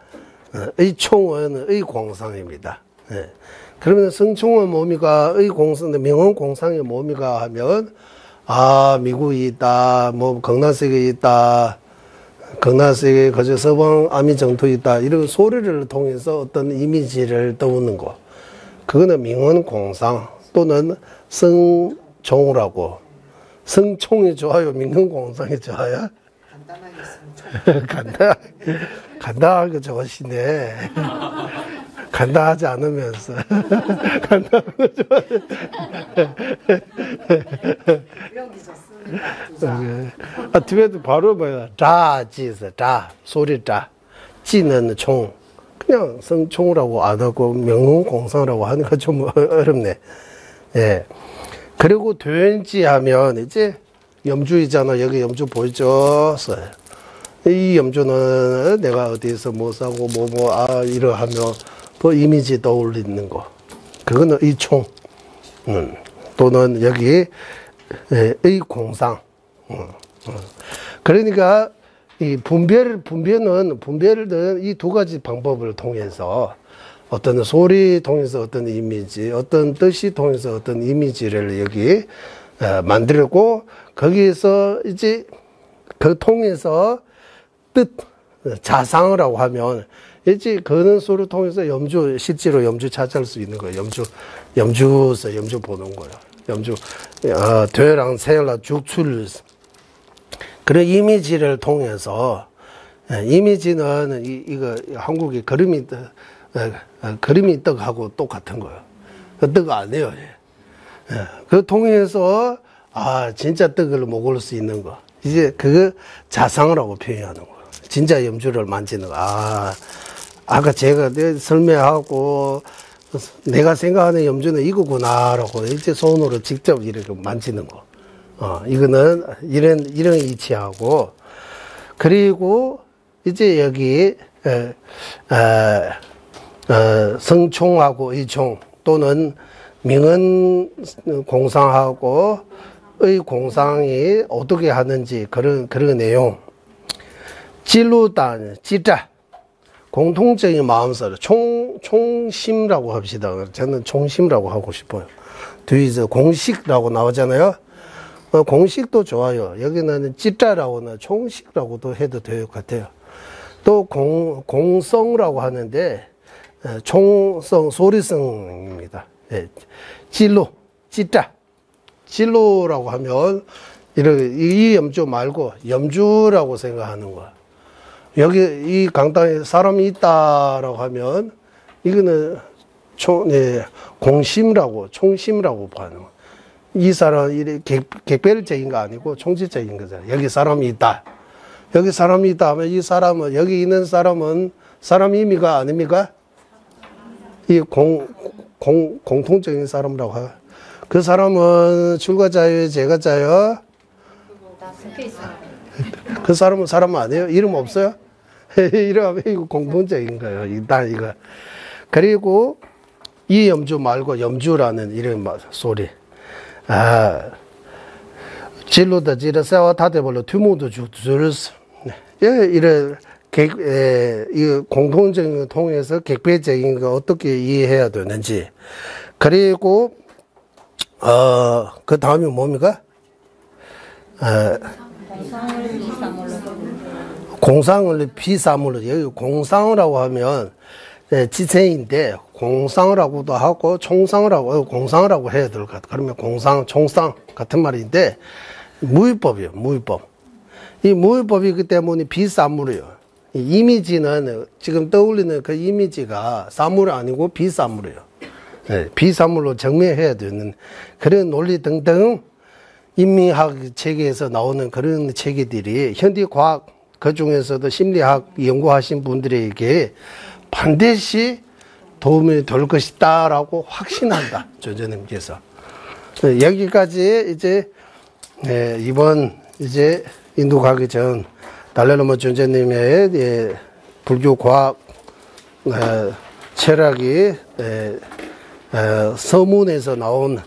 S2: 의총은 의공상입니다. 그러면 성총은 뭡니까? 명언공상이 뭡니까? 하면 미국이 있다, 경남세계에 있다, 경남세계에 그저 서방 아미 정토에 있다, 이런 소리를 통해서 어떤 이미지를 떠오는 거. 그거는 명언공상 또는 성총이라고. 성총이 좋아요? 명언공상이 좋아요? 간단하게 좋아하시네. 간단하지 않으면서. 간단한 거 좋아해. 아, 뒤에도 바로 뭐야. 자지서 자. 소리 자. 지는 총. 그냥 성총이라고 안 하고 명공상이라고 하니까 좀 어렵네. 예. 그리고 도연지 하면 이제 염주이잖아. 여기 염주 보이죠? 이 염주는 내가 어디서 뭐 사고 이러하면 그 이미지 떠올리는 거. 그거는 이 총. 또는 여기 의 공상. 그러니까 이 분별은 이 두 가지 방법을 통해서 어떤 소리 통해서 어떤 이미지, 어떤 뜻이 통해서 어떤 이미지를 여기 만들고 거기에서 이제 그 통해서 뜻, 자상을 하고 하면 이제 그는 소리를 통해서 실제로 염주 찾아올 수 있는 거예요. 염주 보는 거예요. 되랑 세라 죽출 그런 이미지를 통해서 이미지는 이거 한국의 그림이 떡하고 똑같은 거예요. 그 떡 아니에요. 그 통해서 진짜 떡을 먹을 수 있는 거. 이제 그거 자상이라고 표현하는 거예요. 진짜 염주를 만지는 거. 아까 제가 설명하고 내가 생각하는 염주는 이거구나라고 이제 손으로 직접 이렇게 만지는 거. 이거는 이런 이치하고 그리고 이제 여기 성총하고 의총 또는 명은 공상하고 의 공상이 어떻게 하는지 그런 내용. 진루단 지자 공통적인 마음서 총심이라고 합시다. 저는 총심이라고 하고 싶어요. 뒤에서 공식이라고 나오잖아요. 공식도 좋아요. 여기는 찌자라고는 총식이라고도 해도 될 것 같아요. 또 공성이라고 하는데 총성 소리성입니다. 진로 찌자 진로라고 하면 이 염주 말고 염주라고 생각하는 거야. 여기 이 강당에 사람이 있다라고 하면 이거는 공심이라고 총심이라고 하는 거야. 이 사람은 객별적인 거 아니고 총질적인 거잖아요. 여기 사람이 있다. 여기 사람이 있다 하면 이 사람은, 여기 있는 사람은 사람입니까? 아닙니까? 이 공통적인 사람이라고 하고. 그 사람은 출가자예요? 제가자예요? 그 사람은 사람 아니에요? 이름 없어요? 이러면 이거 공통적인 거예요. 일단 이거. 그리고 이 염주 말고 염주라는 이런 소리. 진로다 지르세와 다대벌로 투모도 주르스. 이런 이 공통적인 거 통해서 객배적인 거 어떻게 이해해야 되는지. 그리고 그 다음이 뭡니까? 공상을 비사물로. 여기 공상이라고 하면 지체인데 공상이라고도 하고 총상이라고 공상이라고 해야 될 것 같아요. 그러면 공상, 총상 같은 말인데 무위법이에요. 무위법. 이 무위법이기 때문에 비사물이에요. 이 이미지는 지금 떠올리는 그 이미지가 사물 아니고 비사물이에요. 비사물로 정매해야 되는 그런 논리 등등 인민학 체계에서 나오는 그런 체계들이 현대과학 그 중에서도 심리학 연구하신 분들에게 반드시 도움이 될 것이다라고 확신한다. 조조님께서. 여기까지 이제 이번 이제 인도 가기 전 달라라마 존재님의 불교 과학 철학이 서문에서 나온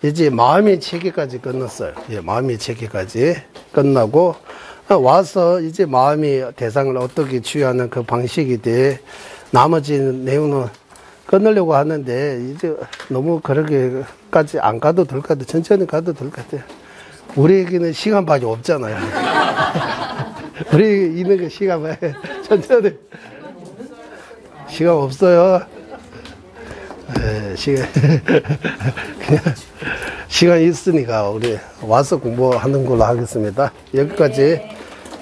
S2: 이제 마음의 체계까지 끝났어요. 마음의 체계까지 끝나고 와서 이제 마음이 대상을 어떻게 취하는 그 방식에 대해 나머지 내용은 끊으려고 하는데 이제 너무 그렇게까지 안 가도 될 것 같아요. 천천히 가도 될 것 같아요. 우리에게는 시간밖에 없잖아요. 우리 있는 게 시간밖에 천천히 시간 없어요. 그냥 시간 있으니까 우리 와서 공부하는 걸로 하겠습니다. 여기까지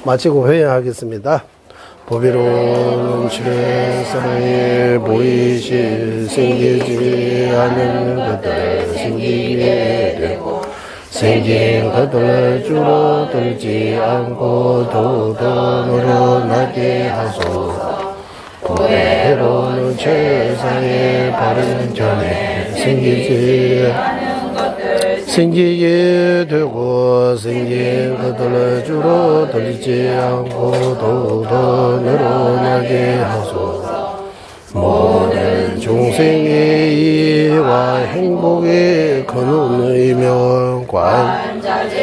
S2: 마치고 회의하겠습니다. 보비로는 출애사에 보이시 생기지 않은 것들 생기게 되고 생긴 것들 줄어들지 않고 더더 늘어나게 하소서. 보배로는 최사에 바른 전에 생기게 되고 생긴 것들 줄어들지 않고 더더 늘어나게 하소서. 모든 중생의 이해와 행복의 근원이며 관자재이신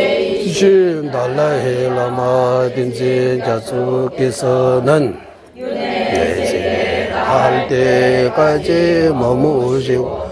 S2: 달라의 라마 딘진 자수께서는 할 때까지 머무시고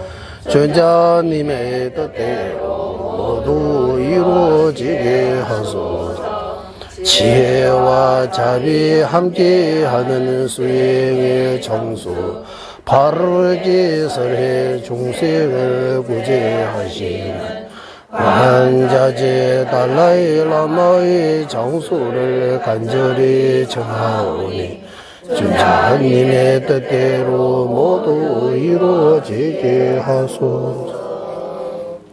S2: 전자님의 뜻대로 모두 이루어지게 하소서. 지혜와 자비 함께하는 수행의 정수 바르게 설해 중생을 구제하시는 관자재 달라이 라마의 장수를 간절히 청하오니 전자님의 뜻대로 모두 이루어지게 하소서.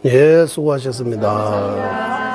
S2: 예, 수고하셨습니다.